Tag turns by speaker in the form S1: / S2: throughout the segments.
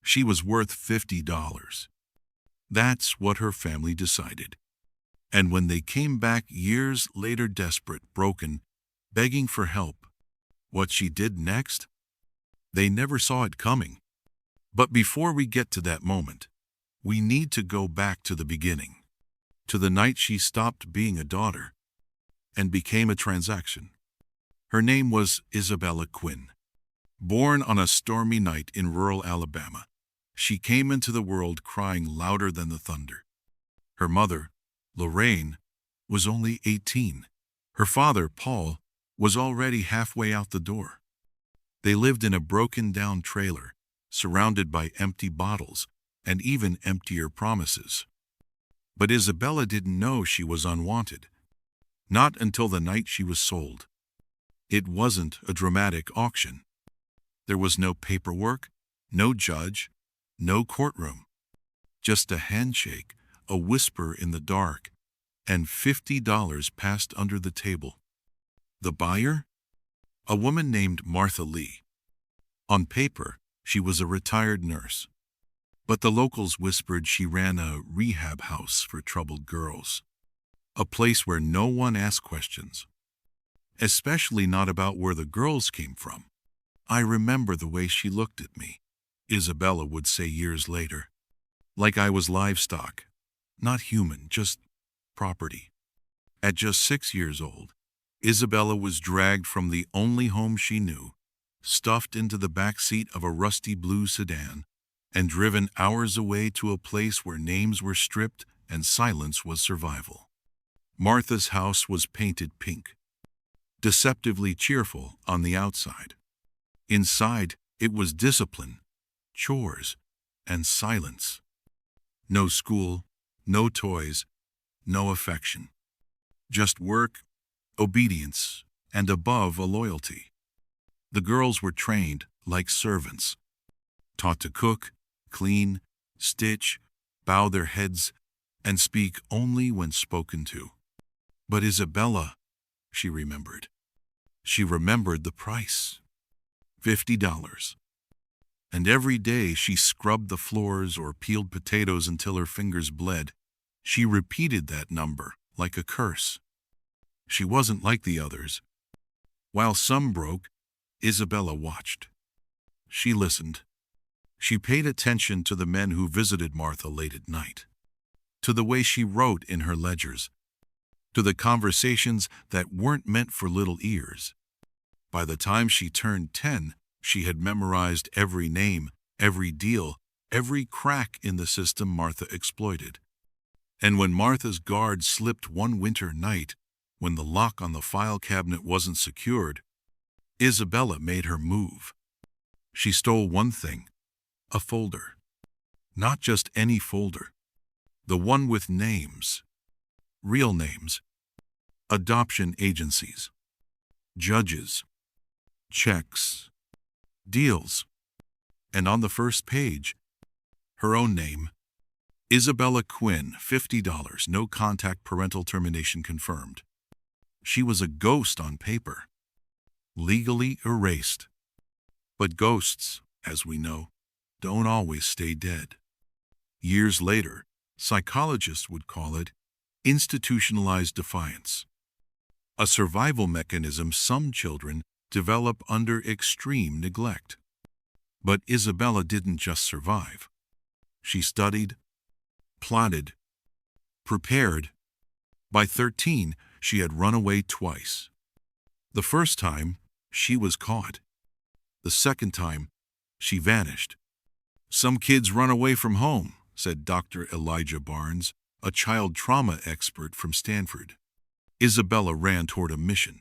S1: She was worth $50. That's what her family decided. And when they came back years later, desperate, broken, begging for help, what she did next? They never saw it coming. But before we get to that moment, we need to go back to the beginning, to the night she stopped being a daughter and became a transaction. Her name was Isabella Quinn. Born on a stormy night in rural Alabama, she came into the world crying louder than the thunder. Her mother, Lorraine, was only 18. Her father, Paul, was already halfway out the door. They lived in a broken-down trailer, surrounded by empty bottles and even emptier promises. But Isabella didn't know she was unwanted. Not until the night she was sold. It wasn't a dramatic auction. There was no paperwork, no judge, no courtroom. Just a handshake, a whisper in the dark, and $50 passed under the table. The buyer? A woman named Martha Lee. On paper, she was a retired nurse. But the locals whispered she ran a rehab house for troubled girls. A place where no one asked questions. Especially not about where the girls came from. I remember the way she looked at me, Isabella would say years later. Like I was livestock. Not human, just property. At just 6 years old, Isabella was dragged from the only home she knew, stuffed into the back seat of a rusty blue sedan, and driven hours away to a place where names were stripped and silence was survival. Martha's house was painted pink, deceptively cheerful on the outside. Inside, it was discipline, chores, and silence. No school, no toys, no affection. Just work, obedience, and above a loyalty. The girls were trained like servants, taught to cook, clean, stitch, bow their heads, and speak only when spoken to. But Isabella, she remembered. She remembered the price. $50. And every day she scrubbed the floors or peeled potatoes until her fingers bled. She repeated that number like a curse. She wasn't like the others. While some broke, Isabella watched. She listened. She paid attention to the men who visited Martha late at night, to the way she wrote in her ledgers, to the conversations that weren't meant for little ears. By the time she turned 10, she had memorized every name, every deal, every crack in the system Martha exploited. And when Martha's guard slipped one winter night, when the lock on the file cabinet wasn't secured, Isabella made her move. She stole one thing, a folder. Not just any folder. The one with names. Real names. Adoption agencies. Judges. Checks. Deals. And on the first page, her own name. Isabella Quinn, $50, no contact, parental termination confirmed. She was a ghost on paper. Legally erased. But ghosts, as we know, don't always stay dead. Years later, psychologists would call it institutionalized defiance. A survival mechanism some children develop under extreme neglect. But Isabella didn't just survive. She studied, plotted, prepared. By 13, she had run away twice. The first time, she was caught. The second time, she vanished. Some kids run away from home, said Dr. Elijah Barnes, a child trauma expert from Stanford. Isabella ran toward a mission.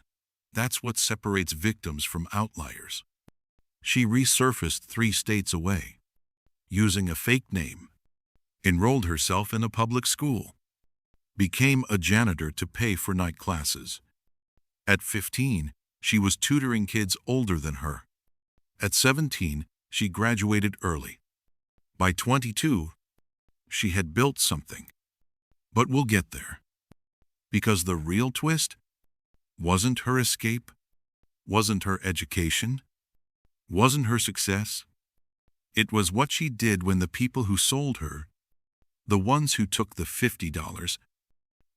S1: That's what separates victims from outliers. She resurfaced 3 states away, using a fake name, enrolled herself in a public school, became a janitor to pay for night classes. At 15, she was tutoring kids older than her. At 17, she graduated early. By 22, she had built something. But we'll get there. Because the real twist wasn't her escape, wasn't her education, wasn't her success. It was what she did when the people who sold her, the ones who took the $50,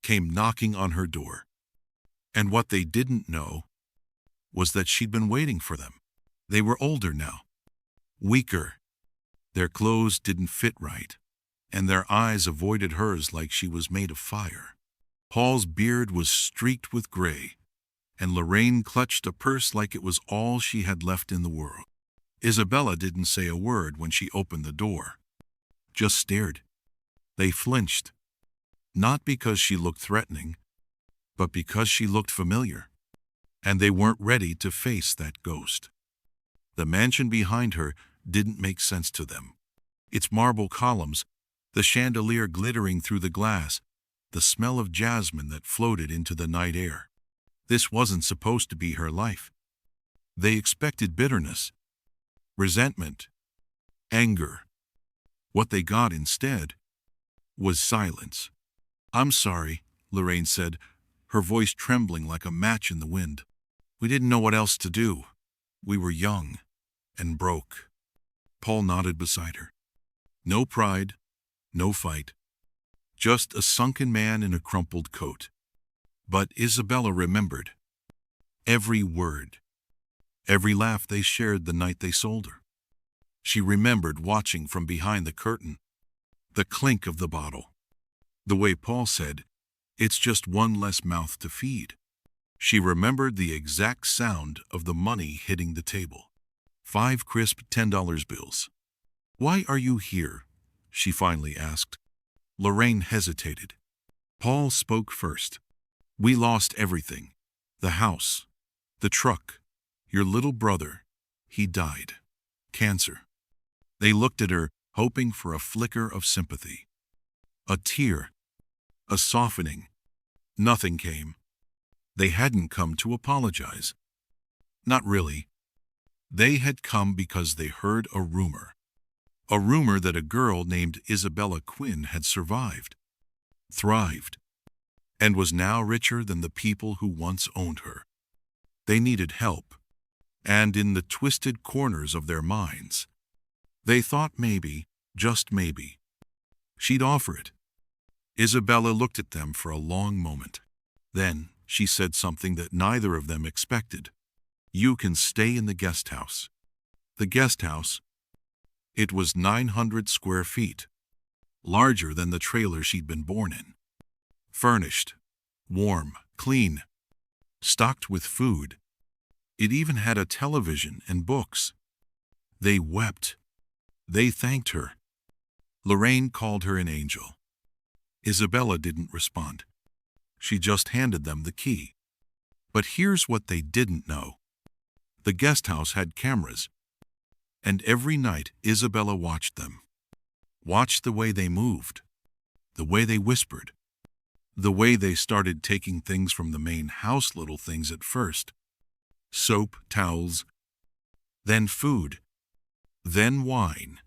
S1: came knocking on her door. And what they didn't know was that she'd been waiting for them. They were older now, weaker. Their clothes didn't fit right, and their eyes avoided hers like she was made of fire. Paul's beard was streaked with gray, and Lorraine clutched a purse like it was all she had left in the world. Isabella didn't say a word when she opened the door, just stared. They flinched, not because she looked threatening, but because she looked familiar, and they weren't ready to face that ghost. The mansion behind her didn't make sense to them. Its marble columns, the chandelier glittering through the glass, the smell of jasmine that floated into the night air. This wasn't supposed to be her life. They expected bitterness, resentment, anger. What they got instead was silence. "I'm sorry," Lorraine said, her voice trembling like a match in the wind. "We didn't know what else to do. We were young and broke." Paul nodded beside her. No pride, no fight, just a sunken man in a crumpled coat. But Isabella remembered every word, every laugh they shared the night they sold her. She remembered watching from behind the curtain, the clink of the bottle, the way Paul said, "It's just one less mouth to feed." She remembered the exact sound of the money hitting the table. 5 crisp $10 bills. "Why are you here?" she finally asked. Lorraine hesitated. Paul spoke first. "We lost everything. The house, the truck, your little brother. He died. Cancer." They looked at her, hoping for a flicker of sympathy. A tear. A softening. Nothing came. They hadn't come to apologize. Not really. They had come because they heard a rumor. A rumor that a girl named Isabella Quinn had survived, thrived, and was now richer than the people who once owned her. They needed help, and in the twisted corners of their minds, they thought maybe, just maybe, she'd offer it. Isabella looked at them for a long moment. Then she said something that neither of them expected. "You can stay in the guest house." The guest house. It was 900 square feet, larger than the trailer she'd been born in. Furnished, warm, clean, stocked with food. It even had a television and books. They wept. They thanked her. Lorraine called her an angel. Isabella didn't respond. She just handed them the key. But here's what they didn't know. The guest house had cameras. And every night Isabella watched them. Watched the way they moved, the way they whispered, the way they started taking things from the main house, little things at first. Soap, towels, then food, then wine,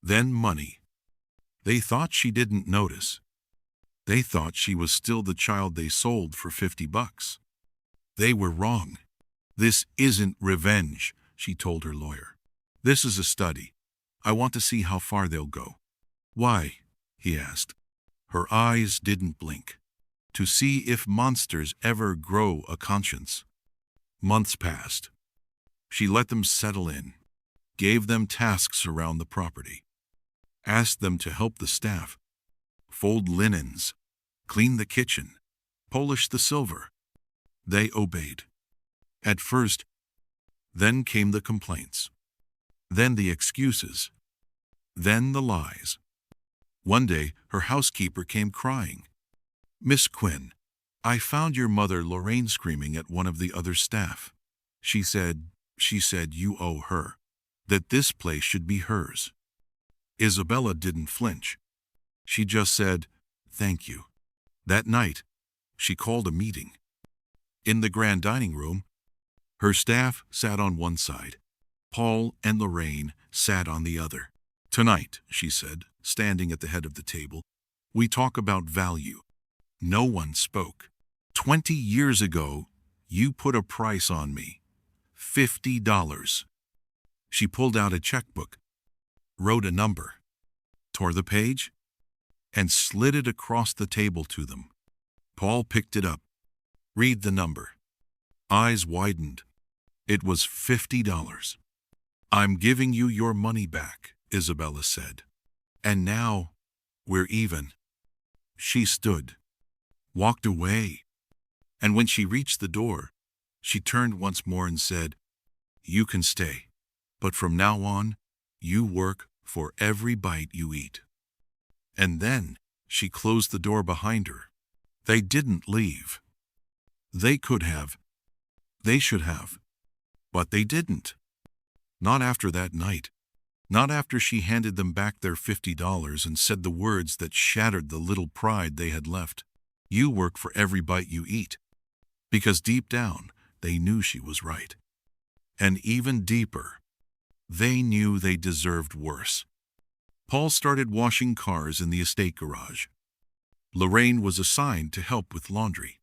S1: then money. They thought she didn't notice. They thought she was still the child they sold for $50. They were wrong. "This isn't revenge," she told her lawyer. "This is a study. I want to see how far they'll go." "Why?" he asked. Her eyes didn't blink. "To see if monsters ever grow a conscience." Months passed. She let them settle in, gave them tasks around the property, asked them to help the staff, fold linens, clean the kitchen, polish the silver. They obeyed. At first, then came the complaints. Then the excuses. Then the lies. One day, her housekeeper came crying. "Miss Quinn, I found your mother Lorraine screaming at one of the other staff. She said you owe her, that this place should be hers." Isabella didn't flinch. She just said, "Thank you." That night, she called a meeting. In the grand dining room, her staff sat on one side. Paul and Lorraine sat on the other. "Tonight," she said, standing at the head of the table, "we talk about value." No one spoke. 20 years ago, you put a price on me. $50. She pulled out a checkbook. wrote a number, tore the page, and slid it across the table to them. Paul picked it up. "Read the number." Eyes widened. It was $50. "I'm giving you your money back," Isabella said. "And now, we're even." She stood, walked away, and when she reached the door, she turned once more and said, "You can stay, but from now on, you work for every bite you eat." And then she closed the door behind her. They didn't leave. They could have. They should have. But they didn't. Not after that night. Not after she handed them back their $50 and said the words that shattered the little pride they had left. "You work for every bite you eat." Because deep down, they knew she was right. And even deeper, they knew they deserved worse. Paul started washing cars in the estate garage. Lorraine was assigned to help with laundry.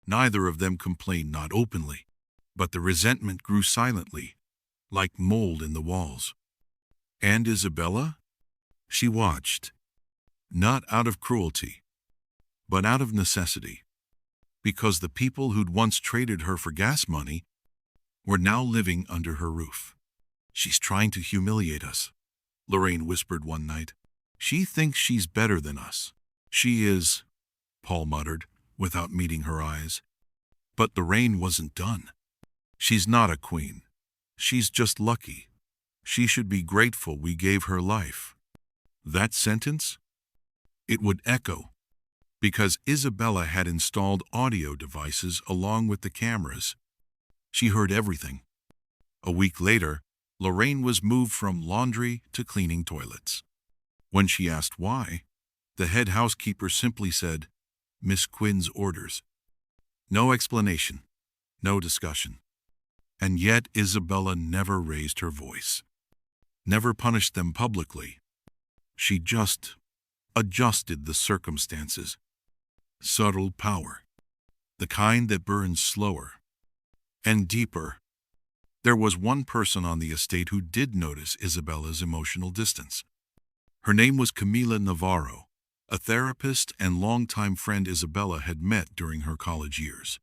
S1: Neither of them complained, not openly, but the resentment grew silently, like mold in the walls. And Isabella? She watched, not out of cruelty, but out of necessity, because the people who'd once traded her for gas money were now living under her roof. "She's trying to humiliate us," Lorraine whispered one night. "She thinks she's better than us." "She is," Paul muttered, without meeting her eyes. But Lorraine wasn't done. "She's not a queen. She's just lucky. She should be grateful we gave her life." That sentence? It would echo, because Isabella had installed audio devices along with the cameras. She heard everything. A week later, Lorraine was moved from laundry to cleaning toilets. When she asked why, the head housekeeper simply said, "Miss Quinn's orders." No explanation, no discussion. And yet Isabella never raised her voice, never punished them publicly. She just adjusted the circumstances. Subtle power, the kind that burns slower and deeper. There was one person on the estate who did notice Isabella's emotional distance. Her name was Camila Navarro, a therapist and longtime friend Isabella had met during her college years.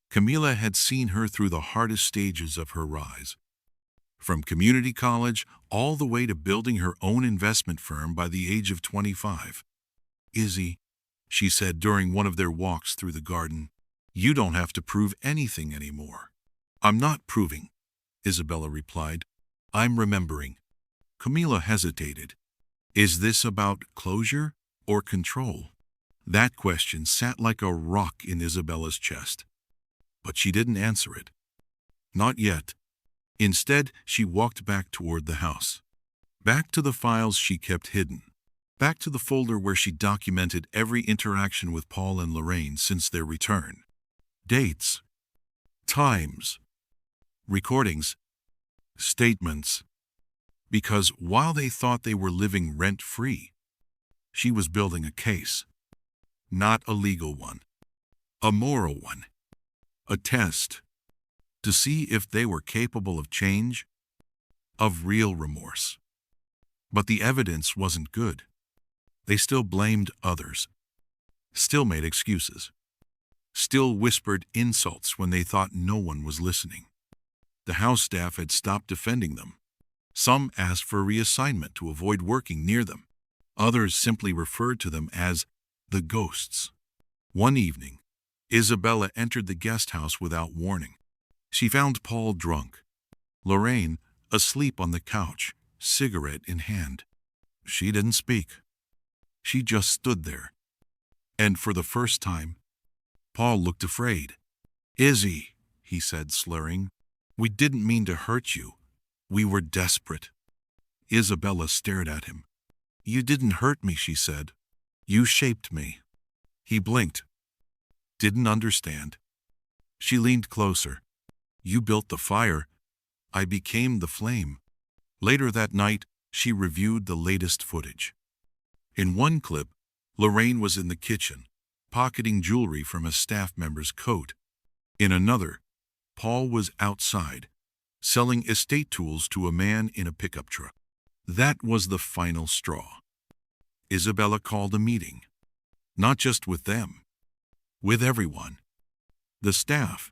S1: Camila had seen her through the hardest stages of her rise, from community college all the way to building her own investment firm by the age of 25. "Izzy," she said during one of their walks through the garden, "you don't have to prove anything anymore." "I'm not proving," Isabella replied. "I'm remembering." Camila hesitated. Is this about closure or control? That question sat like a rock in Isabella's chest. But she didn't answer it. Not yet. Instead, she walked back toward the house. Back to the files she kept hidden. Back to the folder where she documented every interaction with Paul and Lorraine since their return. Dates, times, recordings, statements. Because while they thought they were living rent-free, she was building a case. Not a legal one. A moral one. A test. To see if they were capable of change, of real remorse. But the evidence wasn't good. They still blamed others. Still made excuses. Still whispered insults when they thought no one was listening. The house staff had stopped defending them. Some asked for reassignment to avoid working near them. Others simply referred to them as the ghosts. One evening, Isabella entered the guest house without warning. She found Paul drunk, Lorraine asleep on the couch, cigarette in hand. She didn't speak. She just stood there. And for the first time, Paul looked afraid. "Izzy," he said, slurring, "we didn't mean to hurt you. We were desperate." Isabella stared at him. "You didn't hurt me," she said. "You shaped me." He blinked. Didn't understand. She leaned closer. "You built the fire. I became the flame." Later that night, she reviewed the latest footage. In one clip, Lorraine was in the kitchen, pocketing jewelry from a staff member's coat. In another, Paul was outside, selling estate tools to a man in a pickup truck. That was the final straw. Isabella called a meeting, not just with them, with everyone. The staff,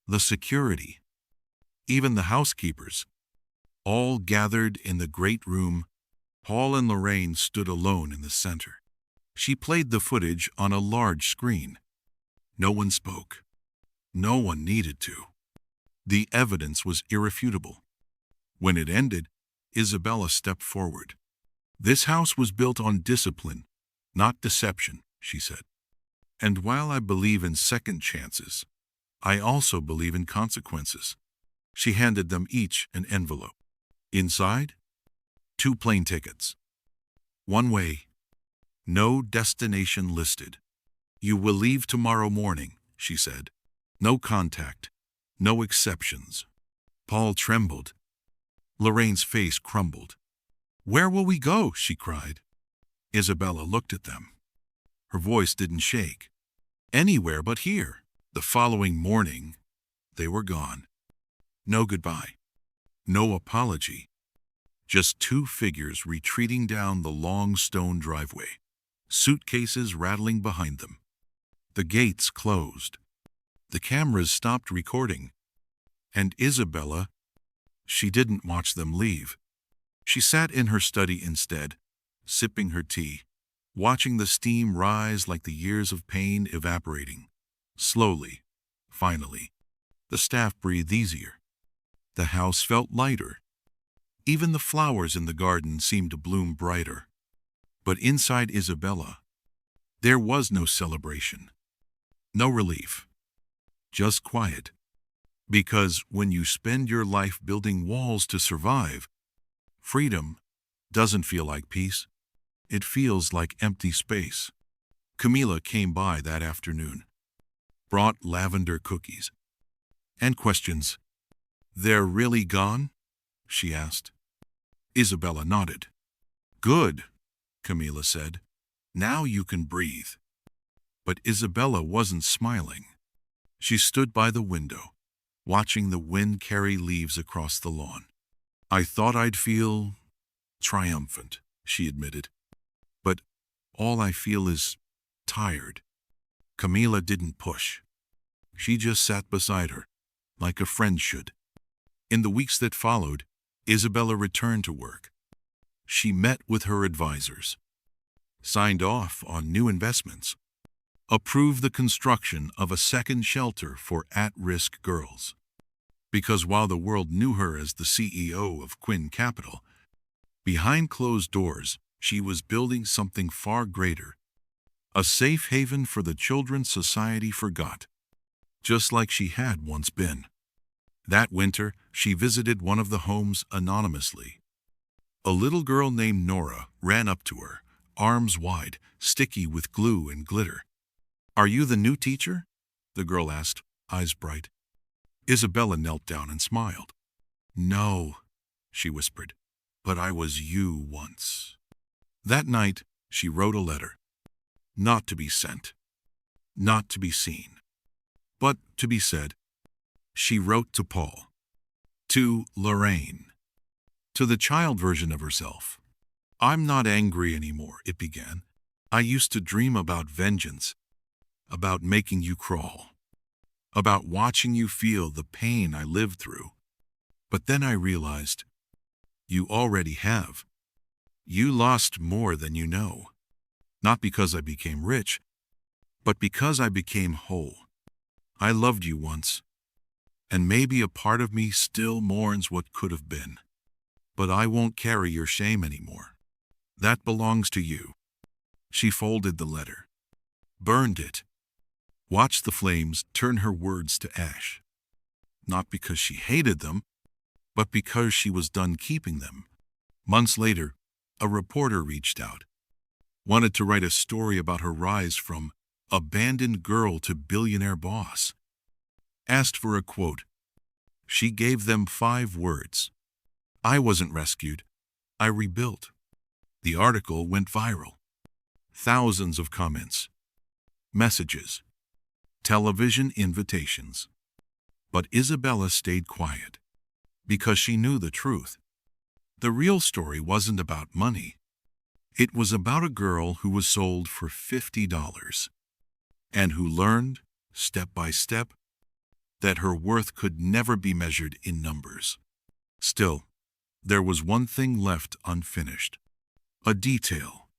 S1: the security, even the housekeepers, all gathered in the great room. Paul and Lorraine stood alone in the center. She played the footage on a large screen. No one spoke. No one needed to. The evidence was irrefutable. When it ended, Isabella stepped forward. "This house was built on discipline, not deception," she said. "And while I believe in second chances, I also believe in consequences." She handed them each an envelope. Inside, 2 plane tickets. One way, no destination listed. "You will leave tomorrow morning," she said. "No contact, no exceptions." Paul trembled. Lorraine's face crumbled. "Where will we go?" she cried. Isabella looked at them. Her voice didn't shake. "Anywhere but here." The following morning, they were gone. No goodbye. No apology. Just 2 figures retreating down the long stone driveway, suitcases rattling behind them. The gates closed. The cameras stopped recording. And Isabella, she didn't watch them leave. She sat in her study instead, sipping her tea, watching the steam rise like the years of pain evaporating. Slowly, finally, the staff breathed easier. The house felt lighter. Even the flowers in the garden seemed to bloom brighter. But inside Isabella, there was no celebration, no relief, just quiet. Because when you spend your life building walls to survive, freedom doesn't feel like peace. It feels like empty space. Camila came by that afternoon, brought lavender cookies and questions. "They're really gone?" she asked. Isabella nodded. "Good," Camila said. "Now you can breathe." But Isabella wasn't smiling. She stood by the window, watching the wind carry leaves across the lawn. "I thought I'd feel triumphant," she admitted. "But all I feel is tired." Camila didn't push. She just sat beside her, like a friend should. In the weeks that followed, Isabella returned to work. She met with her advisors, signed off on new investments, approved the construction of a second shelter for at-risk girls. Because while the world knew her as the CEO of Quinn Capital, behind closed doors, she was building something far greater, a safe haven for the children society forgot, just like she had once been. That winter, she visited one of the homes anonymously. A little girl named Nora ran up to her, arms wide, sticky with glue and glitter. "Are you the new teacher?" the girl asked, eyes bright. Isabella knelt down and smiled. "No," she whispered, "but I was you once." That night, she wrote a letter. Not to be sent, not to be seen, but to be said. She wrote to Paul, to Lorraine, to the child version of herself. "I'm not angry anymore," it began. "I used to dream about vengeance, about making you crawl, about watching you feel the pain I lived through. But then I realized, you already have. You lost more than you know. Not because I became rich, but because I became whole. I loved you once, and maybe a part of me still mourns what could have been. But I won't carry your shame anymore. That belongs to you." She folded the letter, burned it, watched the flames turn her words to ash. Not because she hated them, but because she was done keeping them. Months later, a reporter reached out, wanted to write a story about her rise from abandoned girl to billionaire boss. Asked for a quote. She gave them 5 words. "I wasn't rescued. I rebuilt." The article went viral. Thousands of comments, messages, television invitations. But Isabella stayed quiet, because she knew the truth. The real story wasn't about money. It was about a girl who was sold for $50 and who learned, step by step, that her worth could never be measured in numbers. Still, there was one thing left unfinished. A detail.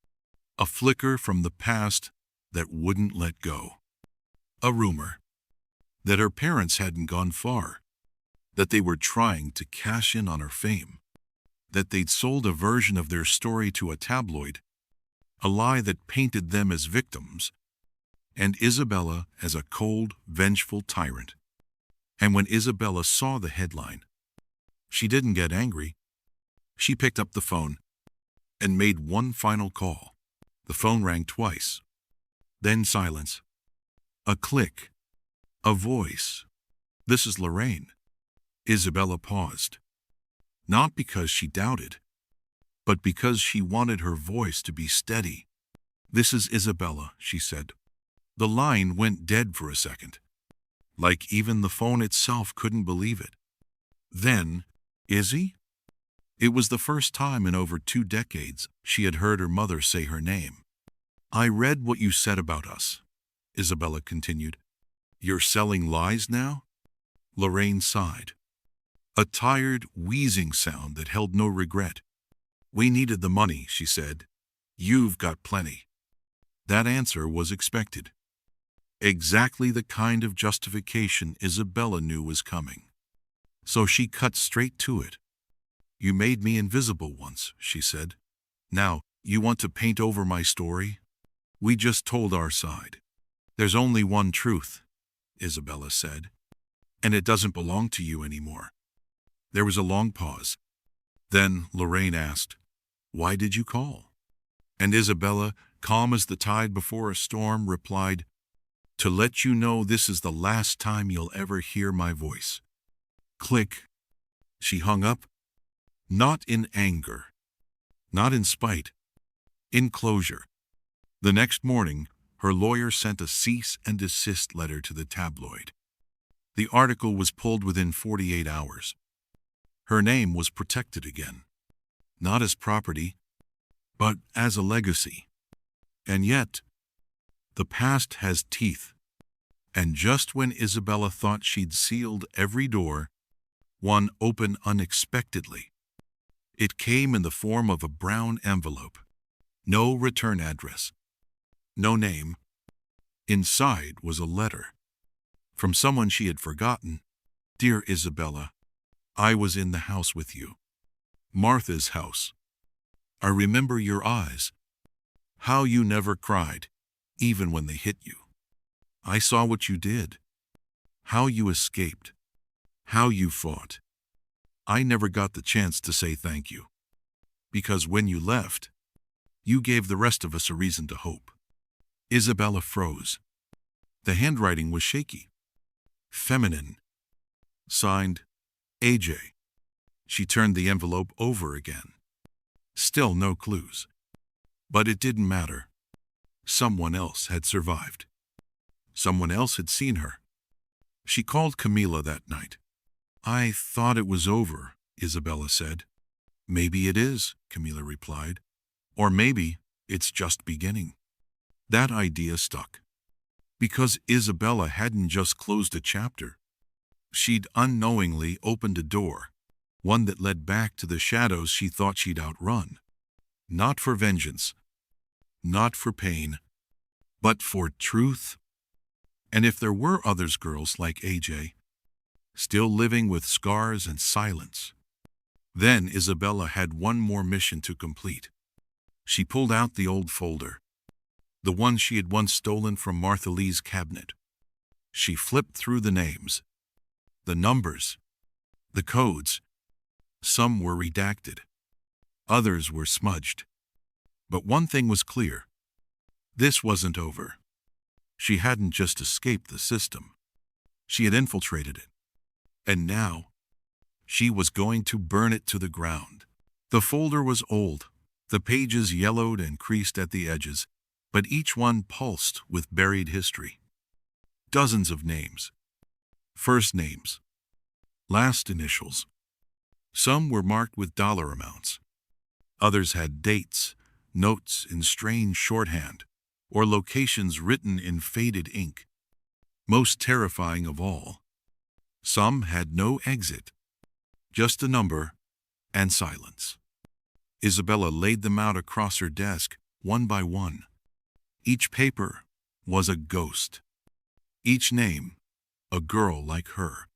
S1: A flicker from the past that wouldn't let go. A rumor that her parents hadn't gone far, that they were trying to cash in on her fame, that they'd sold a version of their story to a tabloid, a lie that painted them as victims, and Isabella as a cold, vengeful tyrant. And when Isabella saw the headline, she didn't get angry. She picked up the phone and made one final call. The phone rang twice. Then silence. A click. A voice. "This is Lorraine." Isabella paused. Not because she doubted, but because she wanted her voice to be steady. "This is Isabella," she said. The line went dead for a second, like even the phone itself couldn't believe it. Then, Izzy? It was the first time in over 2 decades she had heard her mother say her name. "I read what you said about us," Isabella continued. "You're selling lies now?" Lorraine sighed. A tired, wheezing sound that held no regret. "We needed the money," she said. "You've got plenty." That answer was expected. Exactly the kind of justification Isabella knew was coming. So she cut straight to it. "You made me invisible once," she said. "Now, you want to paint over my story? We just told our side." "There's only one truth," Isabella said, "and it doesn't belong to you anymore." There was a long pause. Then Lorraine asked, "Why did you call?" And Isabella, calm as the tide before a storm, replied, "To let you know this is the last time you'll ever hear my voice." Click. She hung up, not in anger, not in spite, in closure. The next morning, her lawyer sent a cease and desist letter to the tabloid. The article was pulled within 48 hours. Her name was protected again, not as property, but as a legacy. And yet, the past has teeth. And just when Isabella thought she'd sealed every door, one opened unexpectedly. It came in the form of a brown envelope. No return address. No name. Inside was a letter. From someone she had forgotten. "Dear Isabella, I was in the house with you. Martha's house. I remember your eyes. How you never cried, even when they hit you. I saw what you did. How you escaped. How you fought. I never got the chance to say thank you. Because when you left, you gave the rest of us a reason to hope." Isabella froze. The handwriting was shaky. Feminine. Signed, AJ. She turned the envelope over again. Still no clues. But it didn't matter. Someone else had survived. Someone else had seen her. She called Camila that night. "I thought it was over," Isabella said. "Maybe it is," Camila replied. "Or maybe it's just beginning." That idea stuck. Because Isabella hadn't just closed a chapter. She'd unknowingly opened a door, one that led back to the shadows she thought she'd outrun. Not for vengeance, not for pain, but for truth. And if there were others girls like AJ, still living with scars and silence, then Isabella had one more mission to complete. She pulled out the old folder, the one she had once stolen from Martha Lee's cabinet. She flipped through the names, the numbers, the codes. Some were redacted. Others were smudged. But one thing was clear. This wasn't over. She hadn't just escaped the system. She had infiltrated it. And now, she was going to burn it to the ground. The folder was old, the pages yellowed and creased at the edges, but each one pulsed with buried history. Dozens of names. First names. Last initials. Some were marked with dollar amounts. Others had dates, notes in strange shorthand, or locations written in faded ink. Most terrifying of all, some had no exit, just a number and silence. Isabella laid them out across her desk, one by one. Each paper was a ghost. Each name, a girl like her.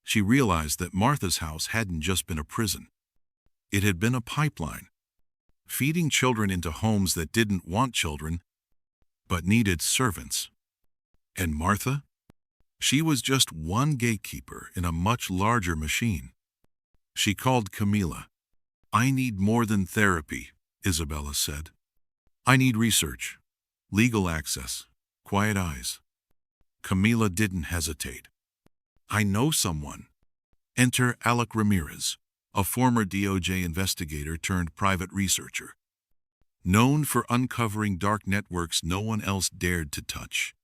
S1: She realized that Martha's house hadn't just been a prison. It had been a pipeline, feeding children into homes that didn't want children, but needed servants. And Martha? She was just one gatekeeper in a much larger machine. She called Camila. "I need more than therapy," Isabella said. "I need research, legal access, quiet eyes." Camila didn't hesitate. "I know someone." Enter Alec Ramirez, a former DOJ investigator turned private researcher. Known for uncovering dark networks no one else dared to touch.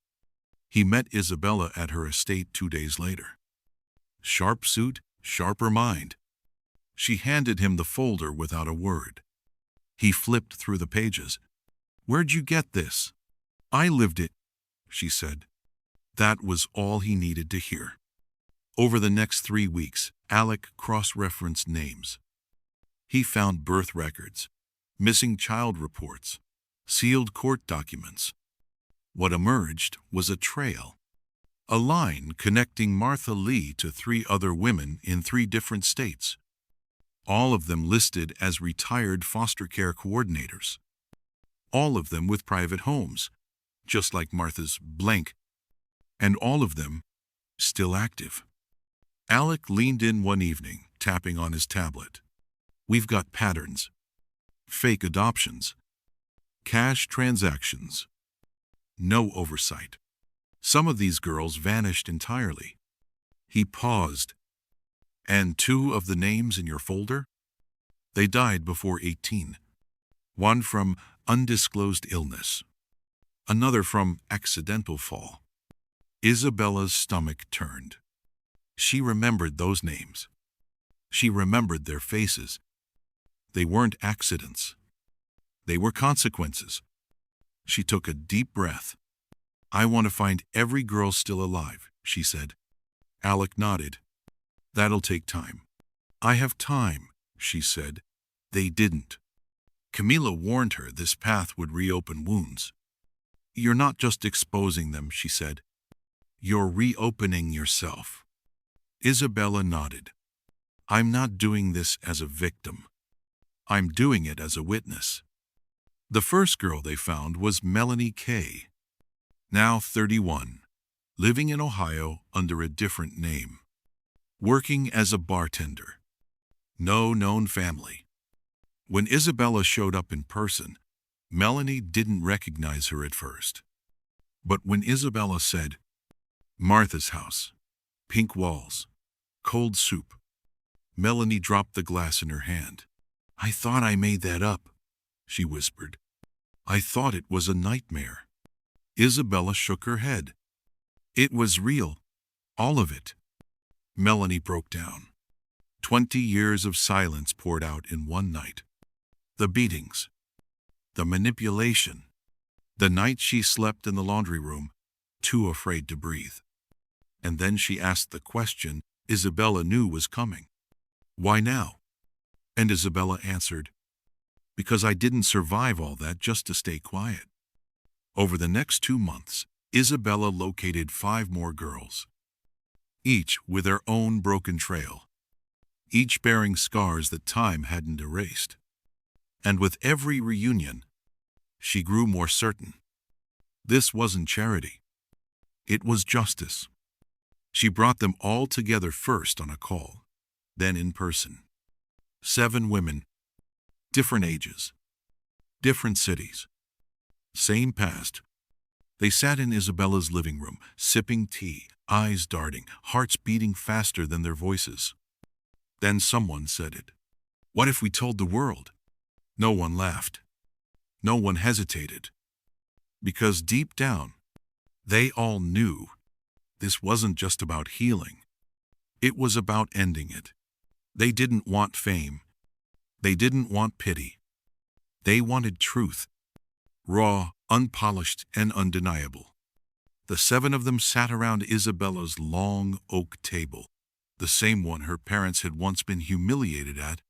S1: He met Isabella at her estate 2 days later. Sharp suit, sharper mind. She handed him the folder without a word. He flipped through the pages. "Where'd you get this?" "I lived it," she said. That was all he needed to hear. Over the next 3 weeks, Alec cross-referenced names. He found birth records, missing child reports, sealed court documents. What emerged was a trail. A line connecting Martha Lee to 3 other women in 3 different states. All of them listed as retired foster care coordinators. All of them with private homes, just like Martha's blank. And all of them still active. Alec leaned in one evening, tapping on his tablet. "We've got patterns. Fake adoptions. Cash transactions. No oversight. Some of these girls vanished entirely." He paused. "And 2 of the names in your folder? They died before 18. One from undisclosed illness. Another from accidental fall." Isabella's stomach turned. She remembered those names. She remembered their faces. They weren't accidents. They were consequences. She took a deep breath. "I want to find every girl still alive," she said. Alec nodded. "That'll take time." "I have time," she said. They didn't. Camila warned her this path would reopen wounds. "You're not just exposing them," she said. "You're reopening yourself." Isabella nodded. "I'm not doing this as a victim. I'm doing it as a witness." The first girl they found was Melanie Kay, now 31, living in Ohio under a different name, working as a bartender. No known family. When Isabella showed up in person, Melanie didn't recognize her at first. But when Isabella said, "Martha's house, pink walls, cold soup," Melanie dropped the glass in her hand. "I thought I made that up," she whispered. "I thought it was a nightmare." Isabella shook her head. "It was real, all of it." Melanie broke down. 20 years of silence poured out in one night. The beatings, the manipulation, the night she slept in the laundry room, too afraid to breathe. And then she asked the question Isabella knew was coming. "Why now?" And Isabella answered, "Because I didn't survive all that just to stay quiet." Over the next 2 months, Isabella located 5 more girls, each with their own broken trail, each bearing scars that time hadn't erased. And with every reunion, she grew more certain. This wasn't charity. It was justice. She brought them all together first on a call, then in person. 7 women, different ages, different cities, same past. They sat in Isabella's living room, sipping tea, eyes darting, hearts beating faster than their voices. Then someone said it. "What if we told the world?" No one laughed. No one hesitated. Because deep down, they all knew this wasn't just about healing. It was about ending it. They didn't want fame. They didn't want pity. They wanted truth, raw, unpolished, and undeniable. The seven of them sat around Isabella's long oak table, the same one her parents had once been humiliated at,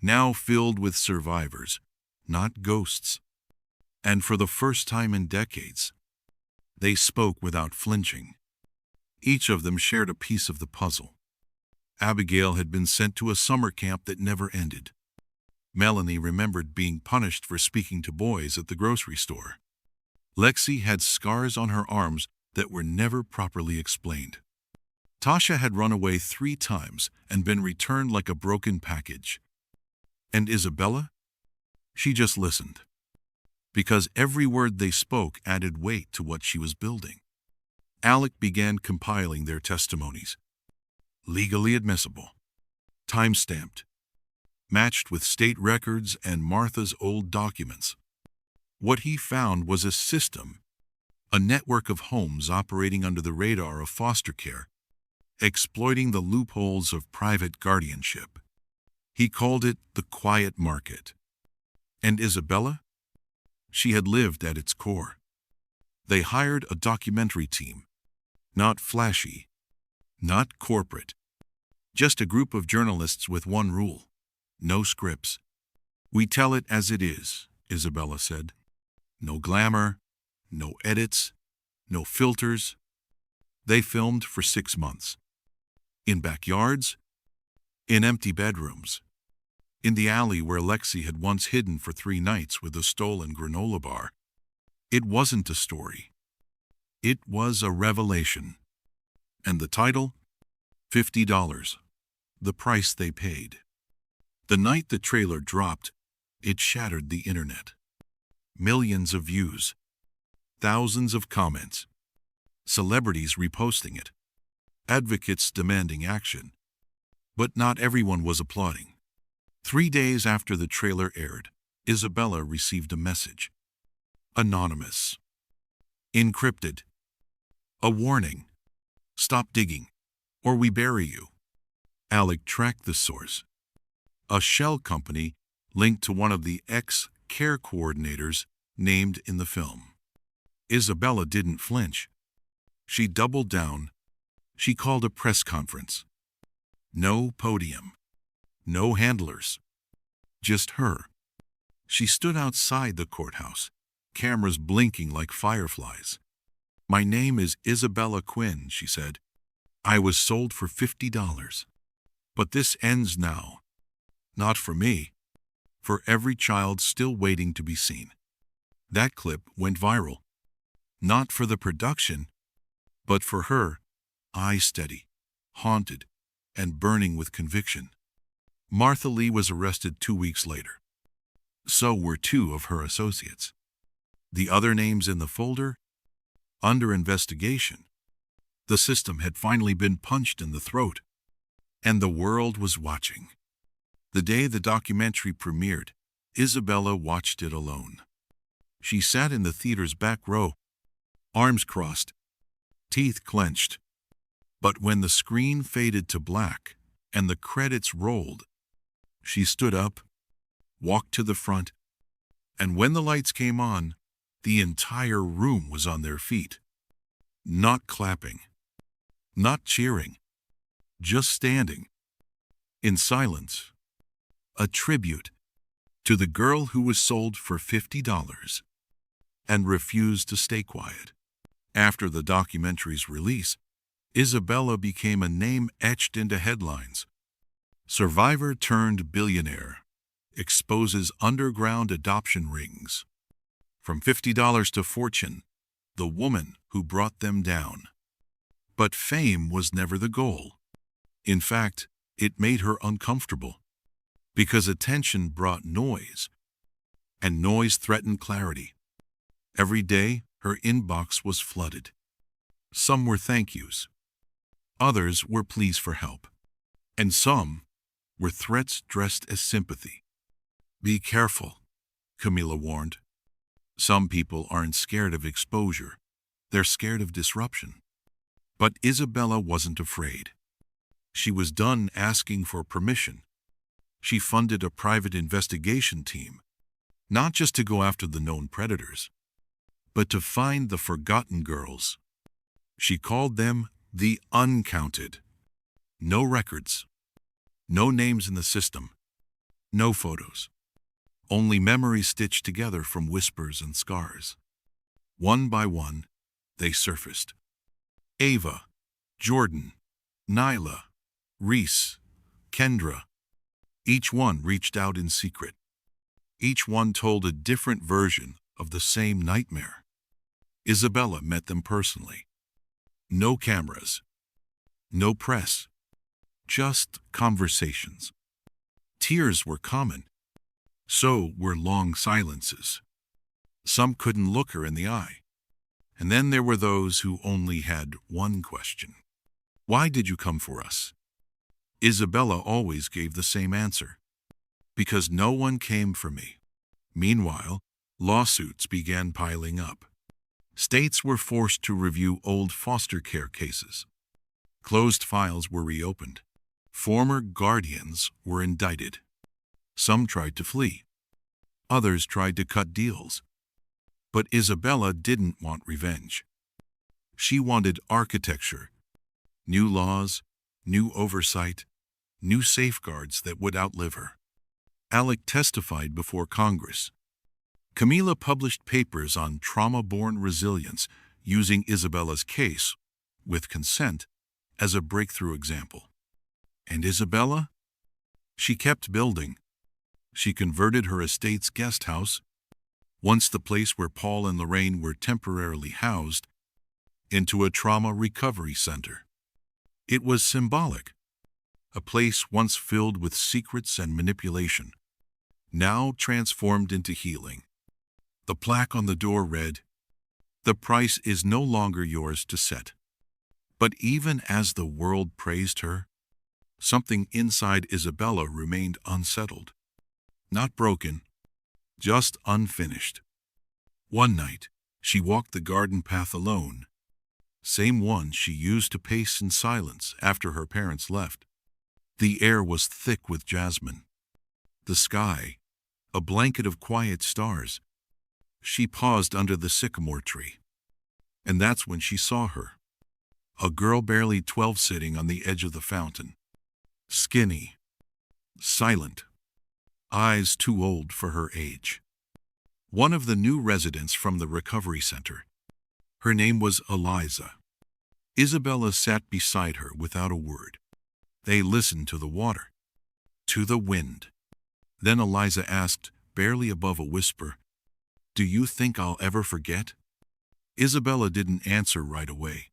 S1: now filled with survivors, not ghosts. And for the first time in decades, they spoke without flinching. Each of them shared a piece of the puzzle. Abigail had been sent to a summer camp that never ended. Melanie remembered being punished for speaking to boys at the grocery store. Lexi had scars on her arms that were never properly explained. Tasha had run away 3 times and been returned like a broken package. And Isabella? She just listened. Because every word they spoke added weight to what she was building. Alec began compiling their testimonies. Legally admissible. Time-stamped. Matched with state records and Martha's old documents. What he found was a system, a network of homes operating under the radar of foster care, exploiting the loopholes of private guardianship. He called it the quiet market. And Isabella? She had lived at its core. They hired a documentary team. Not flashy, not corporate. Just a group of journalists with one rule: no scripts. We tell it as it is, Isabella said. No glamour, no edits, no filters. They filmed for 6 months. In backyards, in empty bedrooms, in the alley where Lexi had once hidden for 3 nights with a stolen granola bar. It wasn't a story. It was a revelation. And the title? $50. The price they paid. The night the trailer dropped, it shattered the internet. Millions of views. Thousands of comments. Celebrities reposting it. Advocates demanding action. But not everyone was applauding. 3 days after the trailer aired, Isabella received a message. Anonymous. Encrypted. A warning. Stop digging, or we bury you. Alec tracked the source. A shell company linked to one of the ex-care coordinators named in the film. Isabella didn't flinch. She doubled down. She called a press conference. No podium. No handlers. Just her. She stood outside the courthouse, cameras blinking like fireflies. My name is Isabella Quinn, she said. I was sold for $50. But this ends now. Not for me. For every child still waiting to be seen. That clip went viral. Not for the production, but for her, eyes steady, haunted, and burning with conviction. Martha Lee was arrested 2 weeks later. So were 2 of her associates. The other names in the folder? Under investigation. The system had finally been punched in the throat. And the world was watching. The day the documentary premiered, Isabella watched it alone. She sat in the theater's back row, arms crossed, teeth clenched. But when the screen faded to black and the credits rolled, she stood up, walked to the front, and when the lights came on, the entire room was on their feet. Not clapping, not cheering, just standing, in silence. A tribute to the girl who was sold for $50 and refused to stay quiet. After the documentary's release, Isabella became a name etched into headlines. Survivor turned billionaire exposes underground adoption rings. From $50 to fortune, the woman who brought them down. But fame was never the goal. In fact, it made her uncomfortable. Because attention brought noise, and noise threatened clarity. Every day, her inbox was flooded. Some were thank yous. Others were pleas for help. And some were threats dressed as sympathy. Be careful, Camila warned. Some people aren't scared of exposure. They're scared of disruption. But Isabella wasn't afraid. She was done asking for permission. She funded a private investigation team, not just to go after the known predators, but to find the forgotten girls. She called them the uncounted. No records, no names in the system, no photos, only memories stitched together from whispers and scars. One by one, they surfaced. Ava, Jordan, Nyla, Reese, Kendra. Each one reached out in secret. Each one told a different version of the same nightmare. Isabella met them personally. No cameras, no press, just conversations. Tears were common. So were long silences. Some couldn't look her in the eye. And then there were those who only had one question. Why did you come for us? Isabella always gave the same answer. Because no one came for me. Meanwhile, lawsuits began piling up. States were forced to review old foster care cases. Closed files were reopened. Former guardians were indicted. Some tried to flee. Others tried to cut deals. But Isabella didn't want revenge. She wanted architecture, new laws, new oversight, new safeguards that would outlive her. Alec testified before Congress. Camila published papers on trauma-born resilience using Isabella's case, with consent, as a breakthrough example. And Isabella? She kept building. She converted her estate's guest house, once the place where Paul and Lorraine were temporarily housed, into a trauma recovery center. It was symbolic. A place once filled with secrets and manipulation, now transformed into healing. The plaque on the door read, "The price is no longer yours to set." But even as the world praised her, something inside Isabella remained unsettled. Not broken, just unfinished. One night, she walked the garden path alone, same one she used to pace in silence after her parents left. The air was thick with jasmine. The sky, a blanket of quiet stars. She paused under the sycamore tree. And that's when she saw her. A girl barely 12 sitting on the edge of the fountain. Skinny, silent, eyes too old for her age. One of the new residents from the recovery center. Her name was Eliza. Isabella sat beside her without a word. They listened to the water, to the wind. Then Eliza asked, barely above a whisper, "Do you think I'll ever forget?" Isabella didn't answer right away.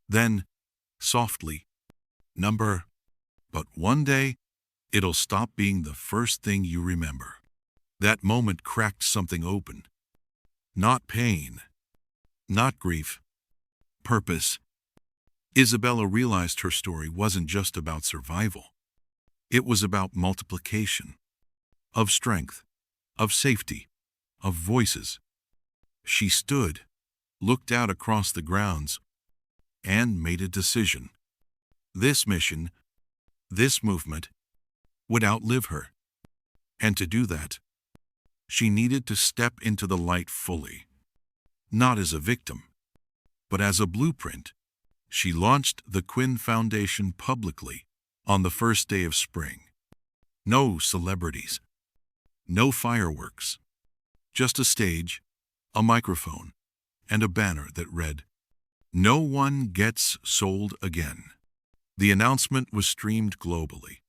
S1: Then, softly, "Number, but one day, it'll stop being the first thing you remember." That moment cracked something open. Not pain, not grief, purpose. Isabella realized her story wasn't just about survival. It was about multiplication, of strength, of safety, of voices. She stood, looked out across the grounds, and made a decision. This mission, this movement, would outlive her. And to do that, she needed to step into the light fully. Not as a victim, but as a blueprint. She launched the Quinn Foundation publicly on the first day of spring. No celebrities, no fireworks, just a stage, a microphone, and a banner that read, "No one gets sold again." The announcement was streamed globally.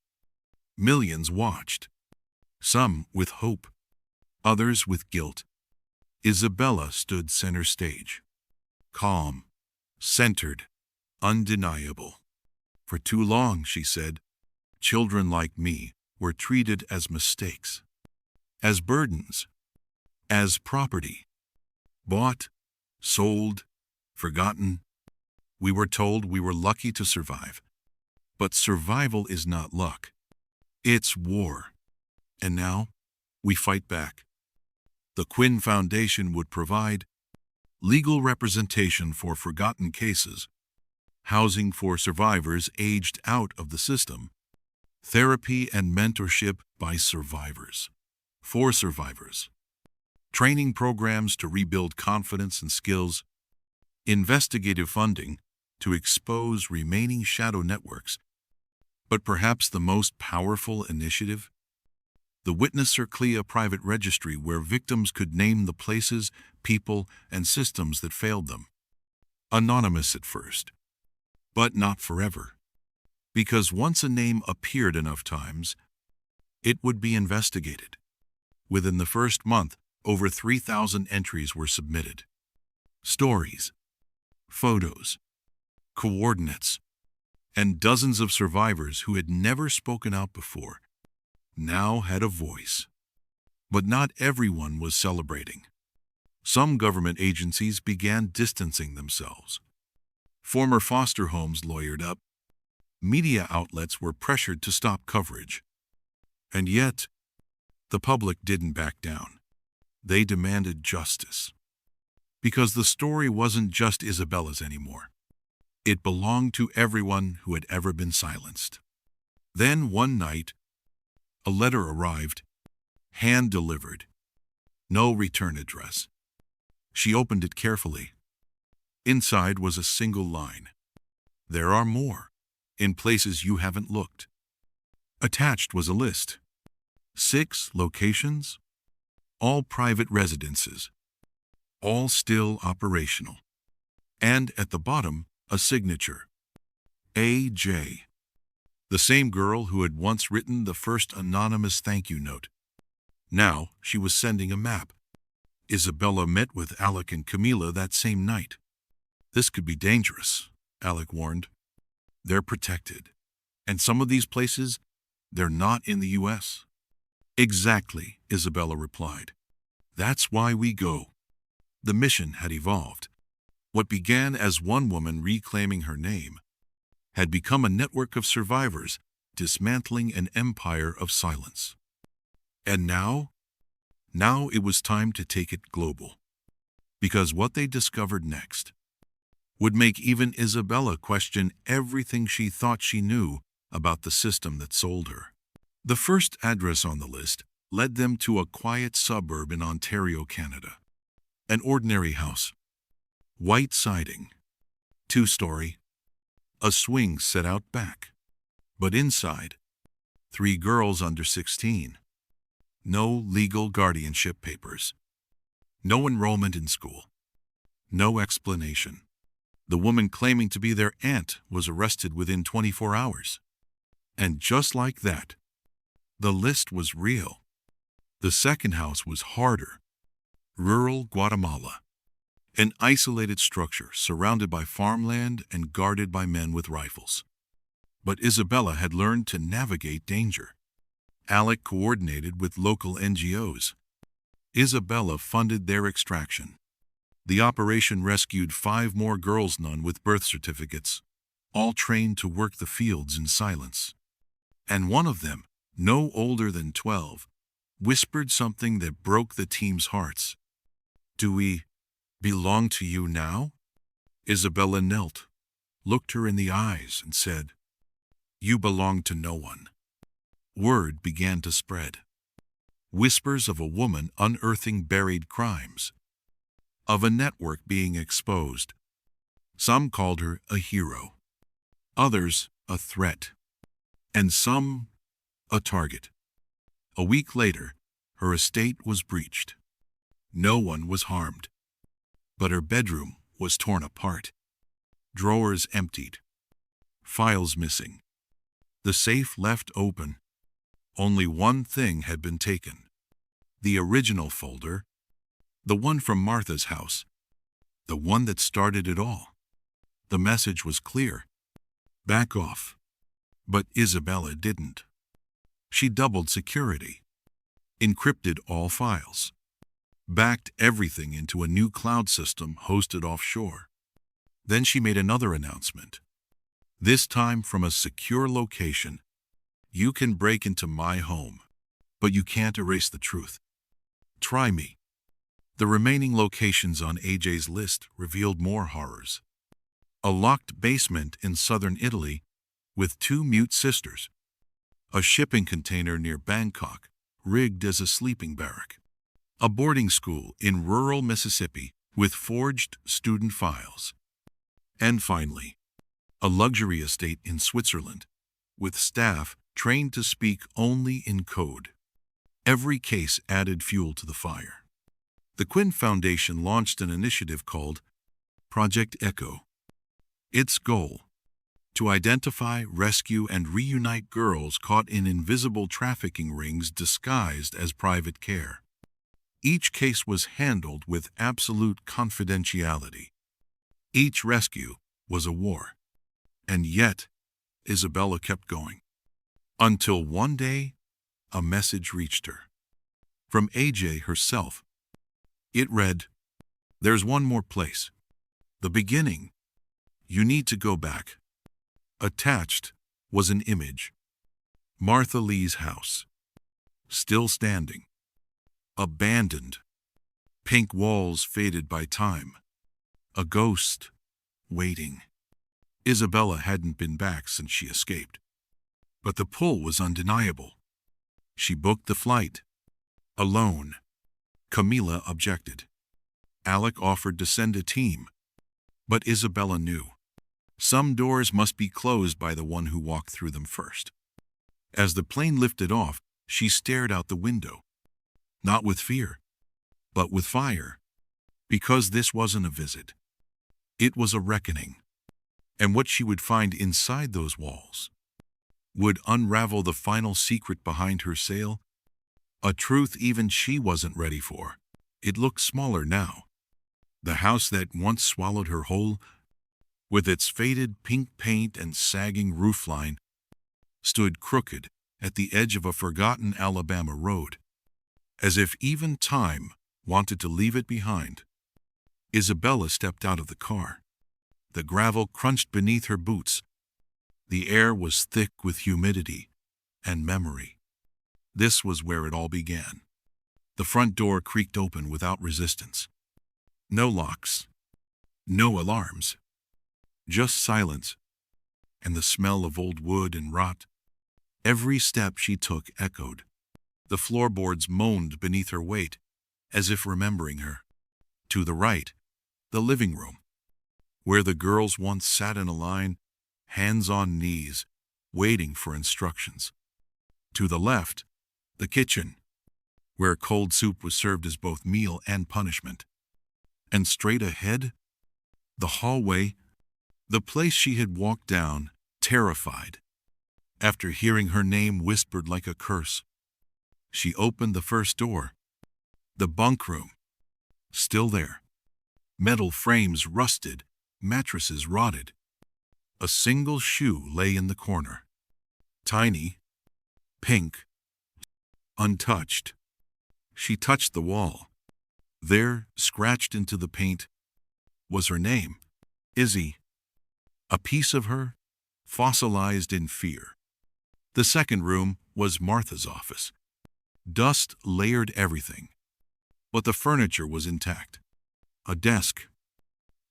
S1: Millions watched, some with hope, others with guilt. Isabella stood center stage, calm, centered, undeniable. "For too long," she said, "children like me were treated as mistakes, as burdens, as property, bought, sold, forgotten. We were told we were lucky to survive. But survival is not luck. It's war. And now, we fight back." The Quinn Foundation would provide legal representation for forgotten cases, housing for survivors aged out of the system, therapy and mentorship by survivors, for survivors, training programs to rebuild confidence and skills, investigative funding to expose remaining shadow networks, but perhaps the most powerful initiative? The Witnesser CLIA private registry where victims could name the places, people, and systems that failed them. Anonymous at first, but not forever. Because once a name appeared enough times, it would be investigated. Within the first month, over 3,000 entries were submitted. Stories, photos, coordinates, and dozens of survivors who had never spoken out before now had a voice. But not everyone was celebrating. Some government agencies began distancing themselves. Former foster homes lawyered up. Media outlets were pressured to stop coverage. And yet, the public didn't back down. They demanded justice. Because the story wasn't just Isabella's anymore. It belonged to everyone who had ever been silenced. Then one night, a letter arrived, hand-delivered. No return address. She opened it carefully. Inside was a single line. There are more, in places you haven't looked. Attached was a list. 6 locations, all private residences, all still operational. And at the bottom, a signature. A.J. The same girl who had once written the first anonymous thank you note. Now she was sending a map. Isabella met with Alec and Camila that same night. This could be dangerous, Alec warned. They're protected. And some of these places, they're not in the U.S. Exactly, Isabella replied. That's why we go. The mission had evolved. What began as one woman reclaiming her name had become a network of survivors dismantling an empire of silence. And now it was time to take it global. Because what they discovered next would make even Isabella question everything she thought she knew about the system that sold her. The first address on the list led them to a quiet suburb in Ontario, Canada. An ordinary house. White siding. 2-story. A swing set out back. But inside, 3 girls under 16. No legal guardianship papers. No enrollment in school. No explanation. The woman claiming to be their aunt was arrested within 24 hours. And just like that, the list was real. The second house was harder. Rural Guatemala. An isolated structure surrounded by farmland and guarded by men with rifles. But Isabella had learned to navigate danger. Alec coordinated with local NGOs. Isabella funded their extraction. The operation rescued 5 more girls, none with birth certificates, all trained to work the fields in silence. And one of them, no older than 12, whispered something that broke the team's hearts. Do we belong to you now? Isabella knelt, looked her in the eyes, and said, You belong to no one. Word began to spread. Whispers of a woman unearthing buried crimes, of a network being exposed. Some called her a hero, others a threat, and some a target. A week later, her estate was breached. No one was harmed, but her bedroom was torn apart. Drawers emptied, files missing, the safe left open. Only one thing had been taken. The original folder, the one from Martha's house, the one that started it all. The message was clear. Back off. But Isabella didn't. She doubled security, encrypted all files, backed everything into a new cloud system hosted offshore. Then she made another announcement. This time from a secure location. You can break into my home, but you can't erase the truth. Try me. The remaining locations on AJ's list revealed more horrors. a locked basement in southern Italy with two mute sisters, a shipping container near Bangkok rigged as a sleeping barrack, a boarding school in rural Mississippi with forged student files, and finally, a luxury estate in Switzerland with staff trained to speak only in code. Every case added fuel to the fire. The Quinn Foundation launched an initiative called Project Echo. Its goal: to identify, rescue, and reunite girls caught in invisible trafficking rings disguised as private care. Each case was handled with absolute confidentiality. Each rescue was a war. And yet, Isabella kept going. Until one day, a message reached her. From AJ herself. It read, "There's one more place. The beginning. You need to go back." Attached was an image. Martha Lee's house. Still standing. Abandoned. Pink walls faded by time. A ghost waiting. Isabella hadn't been back since she escaped. But the pull was undeniable. She booked the flight. Alone. Camila objected. Alec offered to send a team. But Isabella knew. Some doors must be closed by the one who walked through them first. As the plane lifted off, she stared out the window. Not with fear, but with fire. Because this wasn't a visit. It was a reckoning. And what she would find inside those walls would unravel the final secret behind her sail, a truth even she wasn't ready for. It looked smaller now. The house that once swallowed her whole, with its faded pink paint and sagging roofline, stood crooked at the edge of a forgotten Alabama road, as if even time wanted to leave it behind. Isabella stepped out of the car. The gravel crunched beneath her boots. The air was thick with humidity and memory. This was where it all began. The front door creaked open without resistance. No locks. No alarms. Just silence and the smell of old wood and rot. Every step she took echoed. The floorboards moaned beneath her weight, as if remembering her. To the right, the living room, where the girls once sat in a line, hands on knees, waiting for instructions. To the left, the kitchen, where cold soup was served as both meal and punishment. And straight ahead, the hallway, the place she had walked down, terrified. After hearing her name whispered like a curse, she opened the first door. The bunk room. Still there. Metal frames rusted, mattresses rotted. A single shoe lay in the corner. Tiny, pink, untouched. She touched the wall. There, scratched into the paint, was her name, Izzy. A piece of her, fossilized in fear. The second room was Martha's office. Dust layered everything, but the furniture was intact. A desk,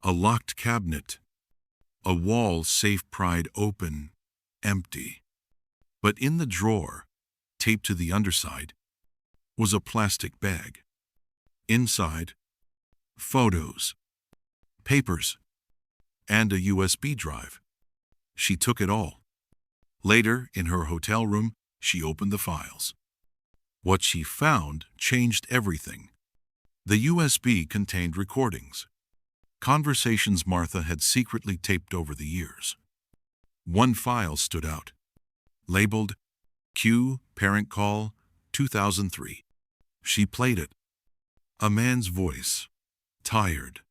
S1: a locked cabinet, a wall safe pried open, empty. But in the drawer, taped to the underside, was a plastic bag. Inside, photos, papers, and a USB drive. She took it all. Later, in her hotel room, she opened the files. What she found changed everything. The USB contained recordings, conversations Martha had secretly taped over the years. One file stood out, labeled Q Parent Call 2003. She played it. A man's voice, tired,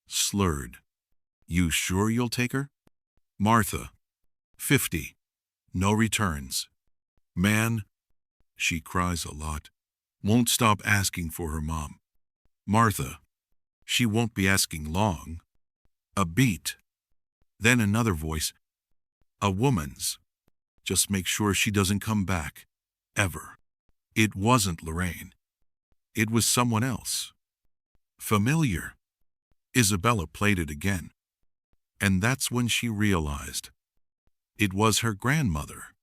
S1: slurred. "You sure you'll take her?" Martha, 50, no returns. Man, she cries a lot, won't stop asking for her mom. Martha, she won't be asking long. A beat. Then another voice, a woman's. Just make sure she doesn't come back, ever. It wasn't Lorraine. It was someone else. Familiar. Isabella played it again. And that's when she realized it was her grandmother.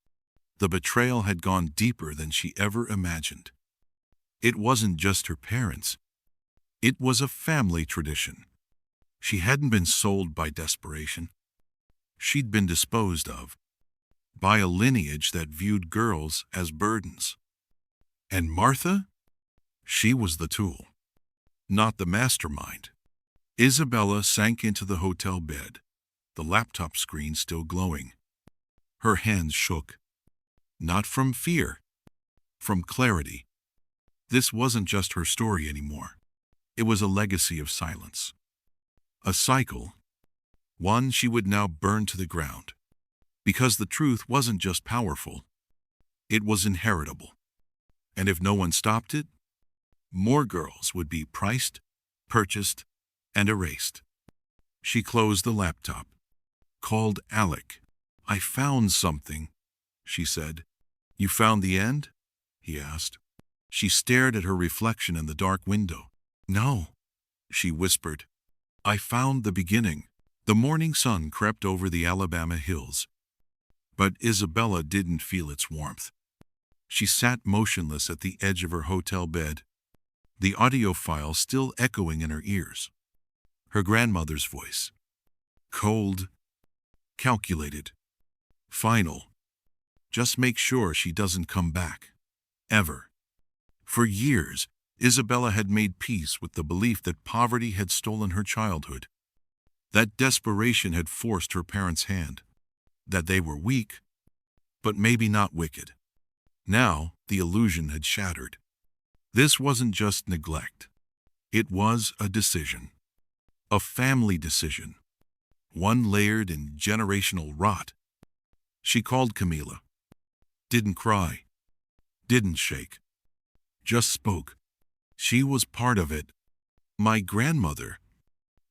S1: The betrayal had gone deeper than she ever imagined. It wasn't just her parents. It was a family tradition. She hadn't been sold by desperation. She'd been disposed of by a lineage that viewed girls as burdens. And Martha? She was the tool, not the mastermind. Isabella sank into the hotel bed, the laptop screen still glowing. Her hands shook, not from fear, from clarity. This wasn't just her story anymore. It was a legacy of silence. A cycle, one she would now burn to the ground. Because the truth wasn't just powerful, it was inheritable. And if no one stopped it, more girls would be priced, purchased, and erased. She closed the laptop, called Alec. "I found something," she said. "You found the end?" he asked. She stared at her reflection in the dark window. "No," she whispered. "I found the beginning." The morning sun crept over the Alabama hills, but Isabella didn't feel its warmth. She sat motionless at the edge of her hotel bed, the audio file still echoing in her ears. Her grandmother's voice. Cold, calculated, final. Just make sure she doesn't come back. Ever. For years, Isabella had made peace with the belief that poverty had stolen her childhood, that desperation had forced her parents' hand, that they were weak, but maybe not wicked. Now, the illusion had shattered. This wasn't just neglect. It was a decision. A family decision. One layered in generational rot. She called Camila. Didn't cry. Didn't shake. Just spoke. She was part of it. "My grandmother."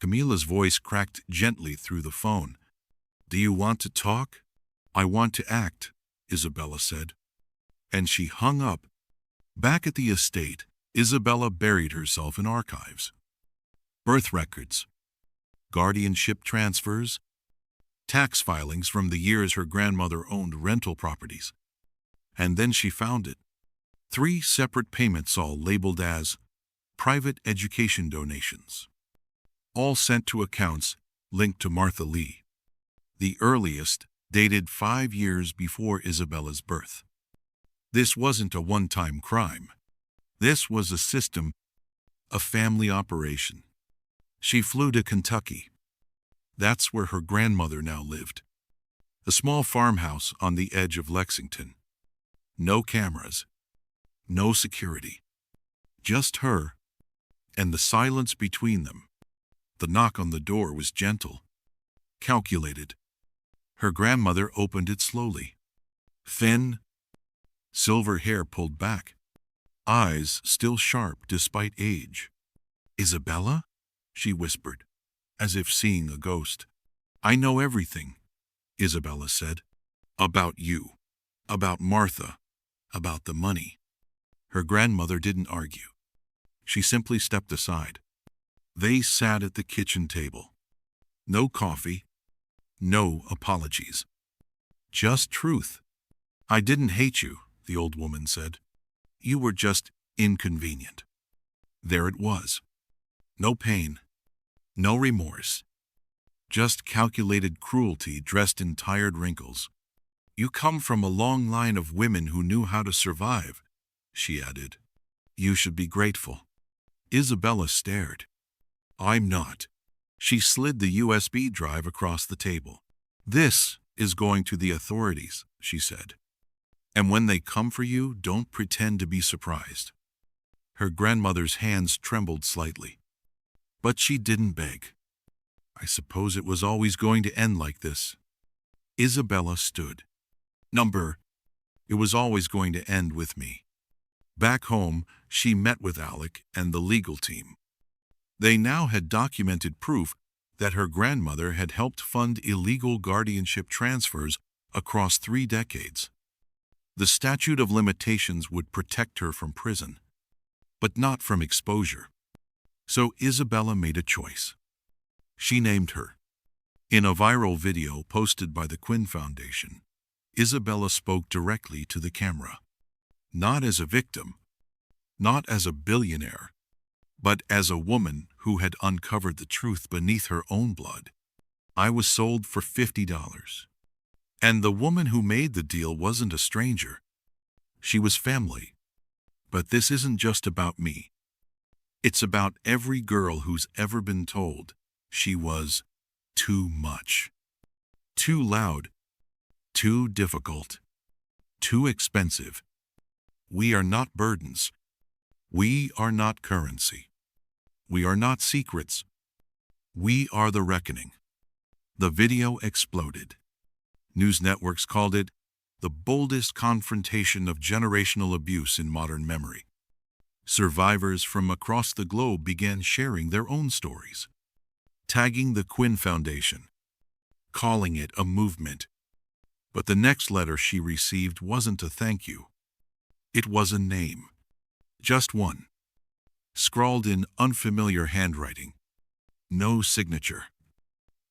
S1: Camila's voice cracked gently through the phone. "Do you want to talk?" "I want to act," Isabella said. And she hung up. Back at the estate, Isabella buried herself in archives. Birth records, guardianship transfers, tax filings from the years her grandmother owned rental properties. And then she found it. 3 separate payments, all labeled as private education donations, all sent to accounts linked to Martha Lee. The earliest dated 5 years before Isabella's birth. This wasn't a one-time crime. This was a system, a family operation. She flew to Kentucky. That's where her grandmother now lived. A small farmhouse on the edge of Lexington. No cameras. No security. Just her and the silence between them. The knock on the door was gentle, calculated. Her grandmother opened it slowly. Thin, silver hair pulled back, eyes still sharp despite age. "Isabella?" she whispered, as if seeing a ghost. "I know everything," Isabella said. "About you, about Martha, about the money." Her grandmother didn't argue. She simply stepped aside. They sat at the kitchen table. No coffee, no apologies. Just truth. "I didn't hate you," the old woman said. "You were just inconvenient." There it was. No pain, no remorse. Just calculated cruelty dressed in tired wrinkles. "You come from a long line of women who knew how to survive," she added. "You should be grateful." Isabella stared. "I'm not." She slid the USB drive across the table. "This is going to the authorities," she said. "And when they come for you, don't pretend to be surprised." Her grandmother's hands trembled slightly. But she didn't beg. "I suppose it was always going to end like this." Isabella stood. It was always going to end with me." Back home, she met with Alec and the legal team. They now had documented proof that her grandmother had helped fund illegal guardianship transfers across 3 decades. The statute of limitations would protect her from prison, but not from exposure. So Isabella made a choice. She named her. In a viral video posted by the Quinn Foundation, Isabella spoke directly to the camera. Not as a victim, not as a billionaire, but as a woman who had uncovered the truth beneath her own blood. I was sold for $50. And the woman who made the deal wasn't a stranger. She was family. But this isn't just about me. It's about every girl who's ever been told she was too much, too loud, too difficult, too expensive. We are not burdens. We are not currency. We are not secrets. We are the reckoning. The video exploded. News networks called it the boldest confrontation of generational abuse in modern memory. Survivors from across the globe began sharing their own stories, tagging the Quinn Foundation, calling it a movement. But the next letter she received wasn't a thank you. It was a name. Just one. Scrawled in unfamiliar handwriting. No signature.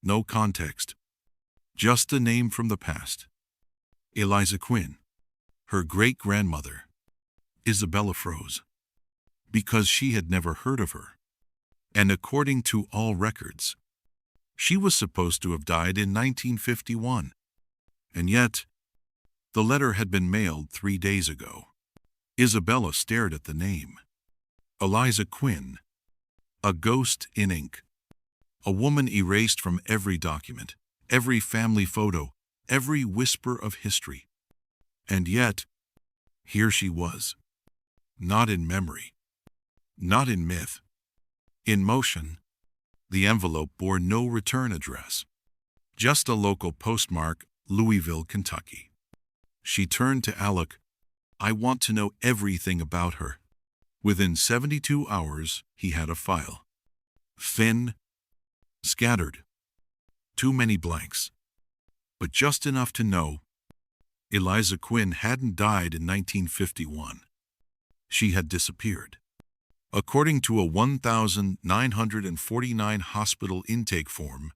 S1: No context. Just a name from the past. Eliza Quinn. Her great-grandmother. Isabella froze. Because she had never heard of her. And according to all records, she was supposed to have died in 1951. And yet, the letter had been mailed 3 days ago. Isabella stared at the name. Eliza Quinn. A ghost in ink. A woman erased from every document, every family photo, every whisper of history. And yet, here she was. Not in memory. Not in myth. In motion. The envelope bore no return address. Just a local postmark, Louisville, Kentucky. She turned to Alec. I want to know everything about her. Within 72 hours, he had a file. Thin. Scattered. Too many blanks. But just enough to know Eliza Quinn hadn't died in 1951. She had disappeared. According to a 1,949 hospital intake form,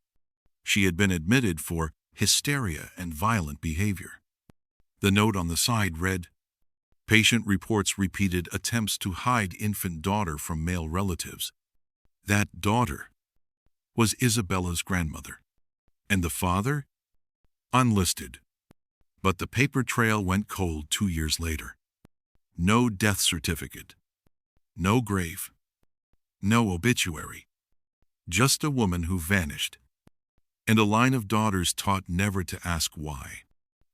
S1: she had been admitted for hysteria and violent behavior. The note on the side read, patient reports repeated attempts to hide infant daughter from male relatives. That daughter was Isabella's grandmother. And the father? Unlisted. But the paper trail went cold 2 years later. No death certificate. No grave. No obituary. Just a woman who vanished. And a line of daughters taught never to ask why.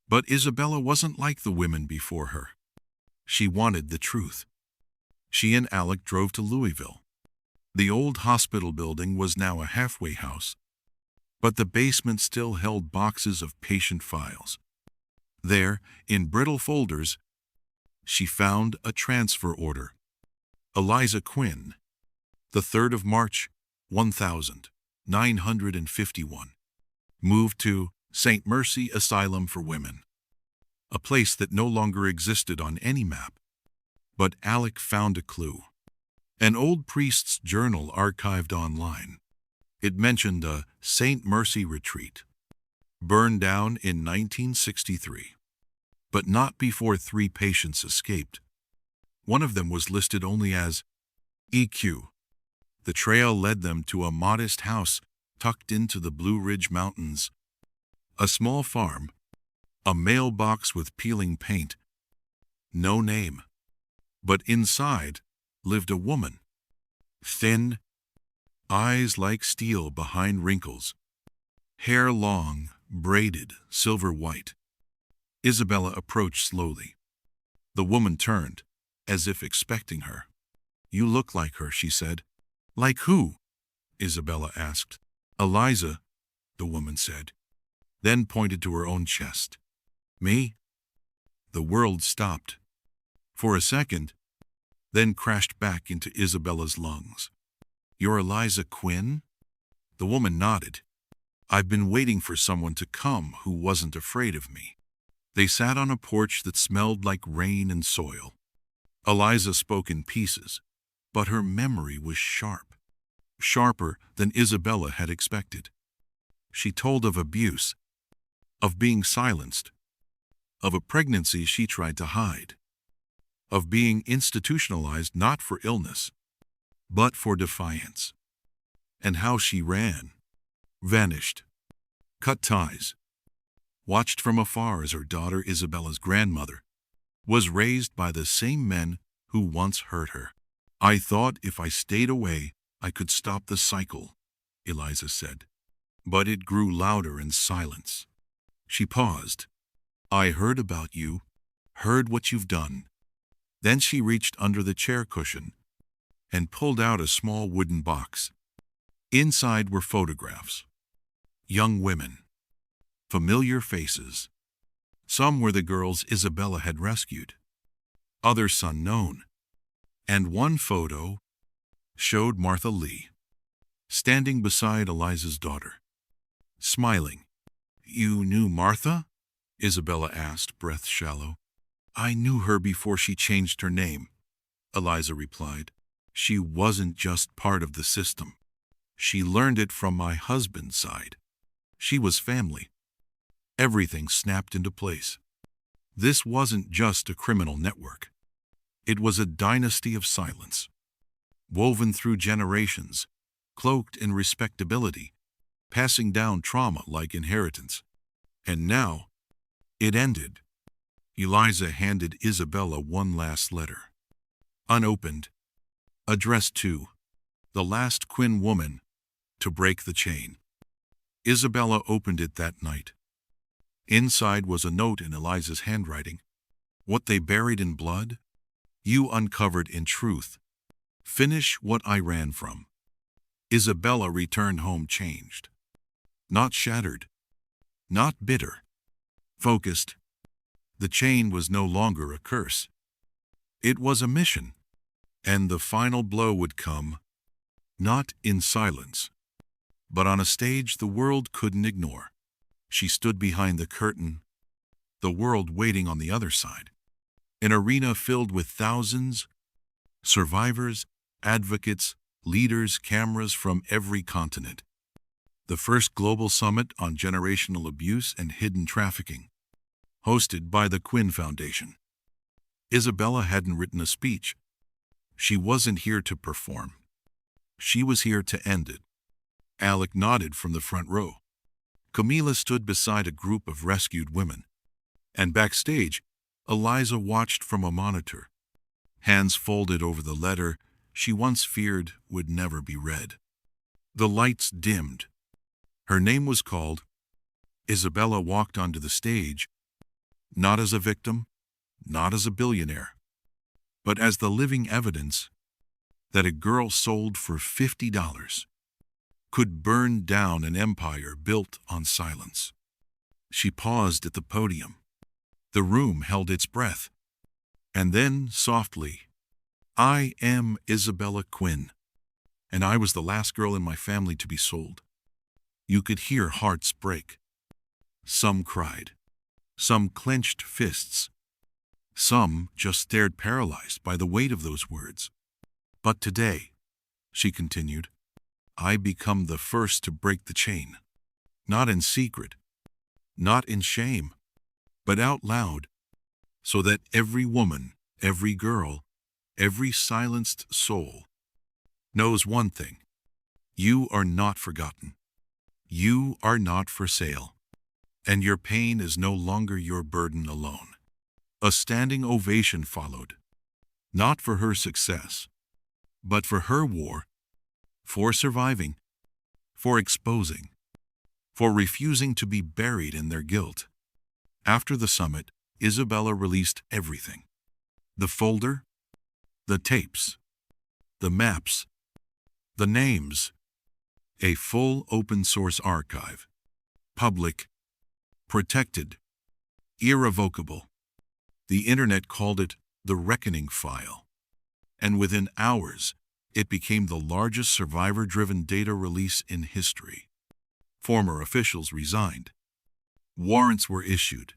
S1: But Isabella wasn't like the women before her. She wanted the truth. She and Alec drove to Louisville. The old hospital building was now a halfway house, but the basement still held boxes of patient files. There, in brittle folders, she found a transfer order. Eliza Quinn, the 3rd of March, 1951, moved to St. Mercy Asylum for Women, a place that no longer existed on any map. But Alec found a clue. An old priest's journal archived online. It mentioned a St. Mercy retreat, burned down in 1963. But not before 3 patients escaped. One of them was listed only as EQ. The trail led them to a modest house tucked into the Blue Ridge Mountains. A small farm, a mailbox with peeling paint. No name. But inside lived a woman. Thin, eyes like steel behind wrinkles, hair long, braided, silver white. Isabella approached slowly. The woman turned, as if expecting her. You look like her, she said. Like who? Isabella asked. Eliza, the woman said, then pointed to her own chest. Me? The world stopped. For a second, then crashed back into Isabella's lungs. You're Eliza Quinn? The woman nodded. I've been waiting for someone to come who wasn't afraid of me. They sat on a porch that smelled like rain and soil. Eliza spoke in pieces, but her memory was sharp. Sharper than Isabella had expected. She told of abuse, of being silenced, of a pregnancy she tried to hide, of being institutionalized not for illness, but for defiance, and how she ran, vanished, cut ties, watched from afar as her daughter Isabella's grandmother was raised by the same men who once hurt her. I thought if I stayed away, I could stop the cycle, Eliza said. But it grew louder in silence. She paused. I heard about you, heard what you've done. Then she reached under the chair cushion and pulled out a small wooden box. Inside were photographs. Young women. Familiar faces. Some were the girls Isabella had rescued. Others unknown. And one photo showed Martha Lee, standing beside Eliza's daughter, smiling. You knew Martha? Isabella asked, breath shallow. I knew her before she changed her name, Eliza replied. She wasn't just part of the system. She learned it from my husband's side. She was family. Everything snapped into place. This wasn't just a criminal network. It was a dynasty of silence, woven through generations, cloaked in respectability, passing down trauma like inheritance. And now, it ended. Eliza handed Isabella one last letter, unopened, addressed to the last Quinn woman to break the chain. Isabella opened it that night. Inside was a note in Eliza's handwriting. What they buried in blood, you uncovered in truth. Finish what I ran from. Isabella returned home changed. Not shattered. Not bitter. Focused. The chain was no longer a curse. It was a mission. And the final blow would come, not in silence, but on a stage the world couldn't ignore. She stood behind the curtain, the world waiting on the other side. An arena filled with thousands, survivors, advocates, leaders, cameras from every continent. The first global summit on generational abuse and hidden trafficking, hosted by the Quinn Foundation. Isabella hadn't written a speech. She wasn't here to perform. She was here to end it. Alec nodded from the front row. Camila stood beside a group of rescued women. And backstage, Eliza watched from a monitor, hands folded over the letter she once feared would never be read. The lights dimmed. Her name was called. Isabella walked onto the stage, not as a victim, not as a billionaire, but as the living evidence that a girl sold for $50 could burn down an empire built on silence. She paused at the podium. The room held its breath. And then, softly, I am Isabella Quinn, and I was the last girl in my family to be sold. You could hear hearts break. Some cried. Some clenched fists. Some just stared paralyzed by the weight of those words. But today, she continued, I become the first to break the chain. Not in secret, not in shame, but out loud, so that every woman, every girl, every silenced soul knows one thing. You are not forgotten. You are not for sale. And your pain is no longer your burden alone. A standing ovation followed, not for her success, but for her war, for surviving, for exposing, for refusing to be buried in their guilt. After the summit, Isabella released everything. The folder, the tapes, the maps, the names, a full open-source archive, public, protected, irrevocable. The internet called it the Reckoning File, and within hours, it became the largest survivor-driven data release in history. Former officials resigned. Warrants were issued.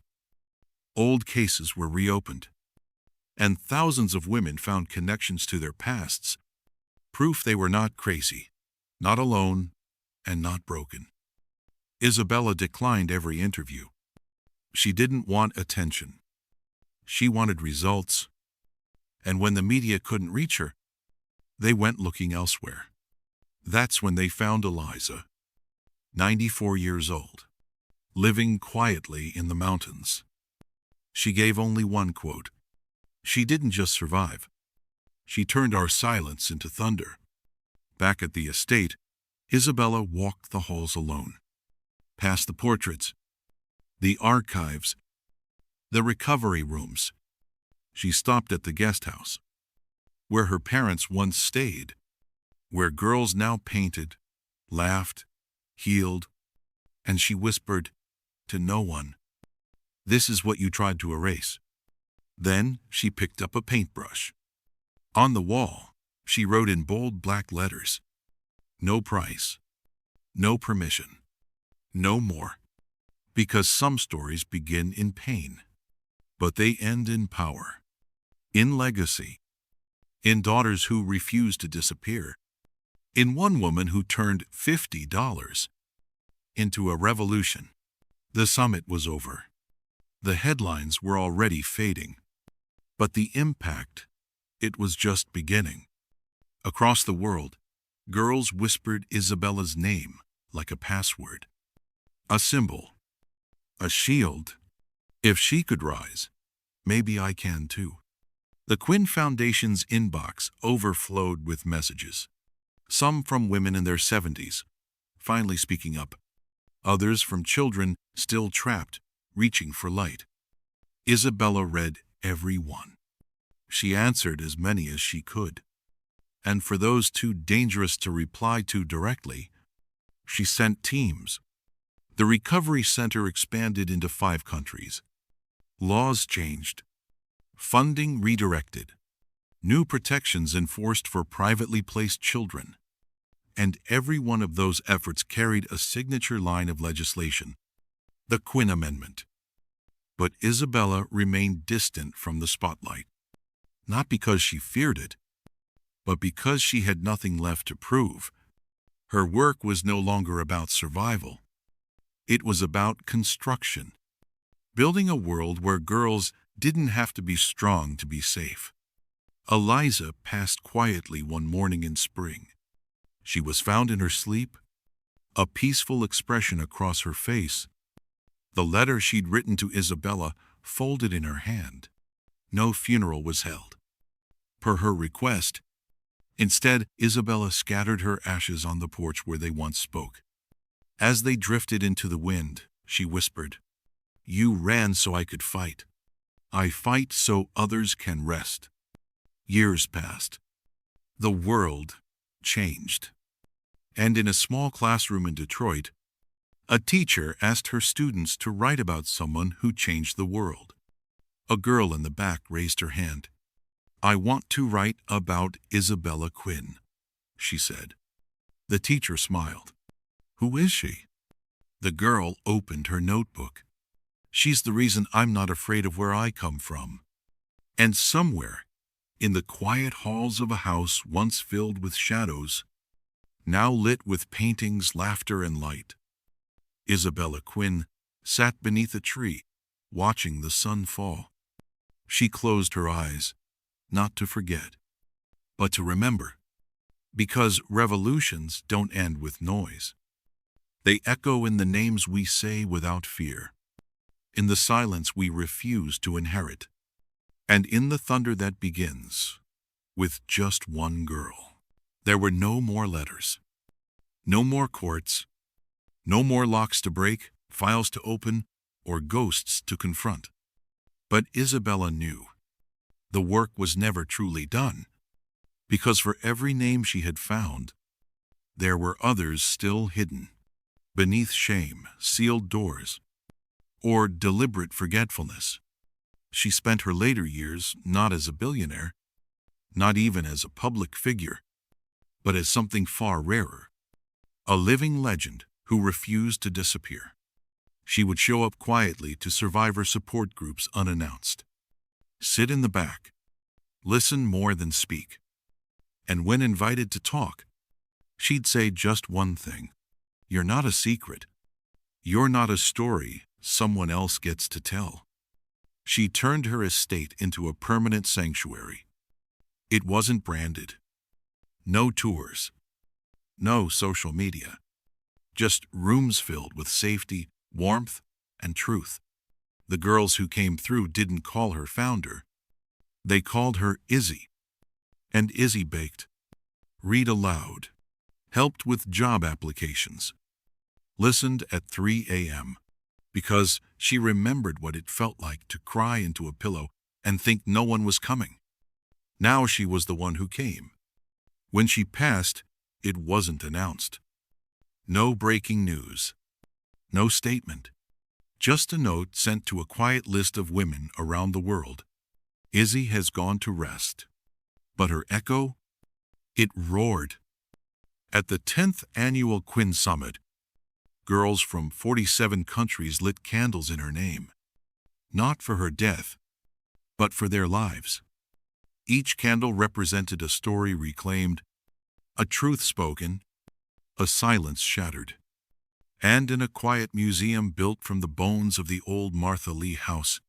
S1: Old cases were reopened. And thousands of women found connections to their pasts, proof they were not crazy, not alone, and not broken. Isabella declined every interview. She didn't want attention. She wanted results. And when the media couldn't reach her, they went looking elsewhere. That's when they found Eliza, 94 years old, living quietly in the mountains. She gave only one quote. She didn't just survive. She turned our silence into thunder. Back at the estate, Isabella walked the halls alone, past the portraits, the archives, the recovery rooms. She stopped at the guest house, where her parents once stayed, where girls now painted, laughed, healed, and she whispered to no one, "This is what you tried to erase." Then she picked up a paintbrush. On the wall, she wrote in bold black letters, "No price, no permission, no more." Because some stories begin in pain, but they end in power, in legacy, in daughters who refuse to disappear, in one woman who turned $50 into a revolution. The summit was over. The headlines were already fading. But the impact, it was just beginning. Across the world, girls whispered Isabella's name like a password, a symbol, a shield. If she could rise, maybe I can too. The Quinn Foundation's inbox overflowed with messages. Some from women in their 70s, finally speaking up. Others from children still trapped, reaching for light. Isabella read every one. She answered as many as she could. And for those too dangerous to reply to directly, she sent teams. The recovery center expanded into 5 countries. Laws changed. Funding redirected. New protections enforced for privately placed children. And every one of those efforts carried a signature line of legislation, the Quinn Amendment. But Isabella remained distant from the spotlight. Not because she feared it, but because she had nothing left to prove. Her work was no longer about survival. It was about construction, building a world where girls didn't have to be strong to be safe. Eliza passed quietly one morning in spring. She was found in her sleep, a peaceful expression across her face, the letter she'd written to Isabella folded in her hand. No funeral was held, per her request. Instead, Isabella scattered her ashes on the porch where they once spoke. As they drifted into the wind, she whispered, "You ran so I could fight. I fight so others can rest." Years passed. The world changed. And in a small classroom in Detroit, a teacher asked her students to write about someone who changed the world. A girl in the back raised her hand. "I want to write about Isabella Quinn," she said. The teacher smiled. "Who is she?" The girl opened her notebook. "She's the reason I'm not afraid of where I come from." And somewhere, in the quiet halls of a house once filled with shadows, now lit with paintings, laughter, and light, Isabella Quinn sat beneath a tree, watching the sun fall. She closed her eyes, not to forget, but to remember. Because revolutions don't end with noise. They echo in the names we say without fear, in the silence we refuse to inherit, and in the thunder that begins with just one girl. There were no more letters, no more courts, no more locks to break, files to open, or ghosts to confront. But Isabella knew the work was never truly done, because for every name she had found, there were others still hidden, beneath shame, sealed doors, or deliberate forgetfulness. She spent her later years not as a billionaire, not even as a public figure, but as something far rarer, a living legend who refused to disappear. She would show up quietly to survivor support groups unannounced, sit in the back, listen more than speak, and when invited to talk, she'd say just one thing: "You're not a secret. You're not a story someone else gets to tell. She turned her estate into a permanent sanctuary. It wasn't branded. No tours. No social media. Just rooms filled with safety, warmth, and truth. The girls who came through didn't call her founder. They called her Izzy. And Izzy baked, read aloud, helped with job applications, listened at 3 a.m. because she remembered what it felt like to cry into a pillow and think no one was coming. Now she was the one who came. When she passed, it wasn't announced. No breaking news. No statement. Just a note sent to a quiet list of women around the world. Izzy has gone to rest. But her echo? It roared. At the 10th Annual Quinn Summit, girls from 47 countries lit candles in her name. Not for her death, but for their lives. Each candle represented a story reclaimed, a truth spoken, a silence shattered. And in a quiet museum built from the bones of the old Martha Lee house,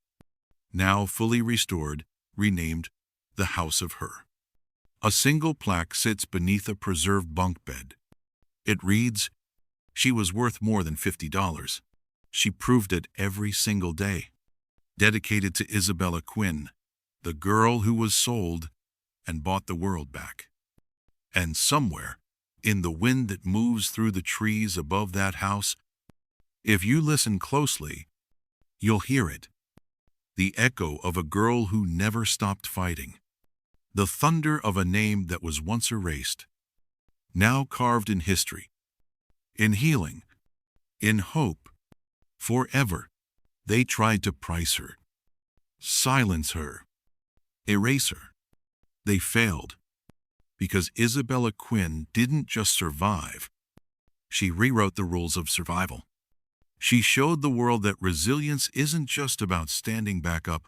S1: now fully restored, renamed the House of Her. A single plaque sits beneath a preserved bunk bed. It reads, "She was worth more than $50. She proved it every single day." Dedicated to Isabella Quinn, the girl who was sold and bought the world back. And somewhere, in the wind that moves through the trees above that house, if you listen closely, you'll hear it. The echo of a girl who never stopped fighting. The thunder of a name that was once erased, now carved in history, in healing, in hope. Forever, they tried to price her, silence her, erase her. They failed, because Isabella Quinn didn't just survive. She rewrote the rules of survival. She showed the world that resilience isn't just about standing back up.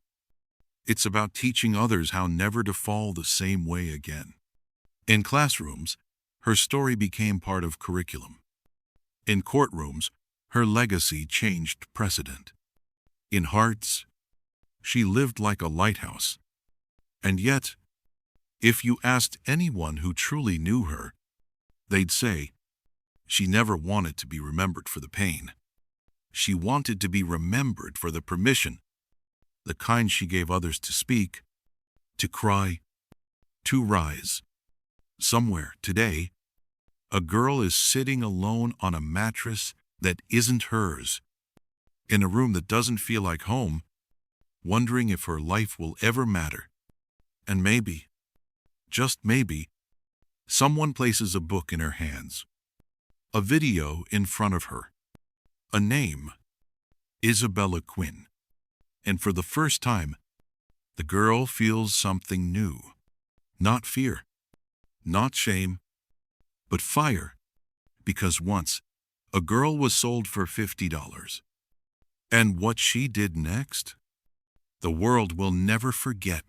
S1: It's about teaching others how never to fall the same way again. In classrooms, her story became part of curriculum. In courtrooms, her legacy changed precedent. In hearts, she lived like a lighthouse. And yet, if you asked anyone who truly knew her, they'd say, she never wanted to be remembered for the pain. She wanted to be remembered for the permission, the kind she gave others to speak, to cry, to rise. Somewhere today, a girl is sitting alone on a mattress that isn't hers, in a room that doesn't feel like home, wondering if her life will ever matter. And maybe, just maybe, someone places a book in her hands, a video in front of her, a name, Isabella Quinn. And for the first time, the girl feels something new. Not fear, not shame, but fire. Because once, a girl was sold for $50. And what she did next, the world will never forget.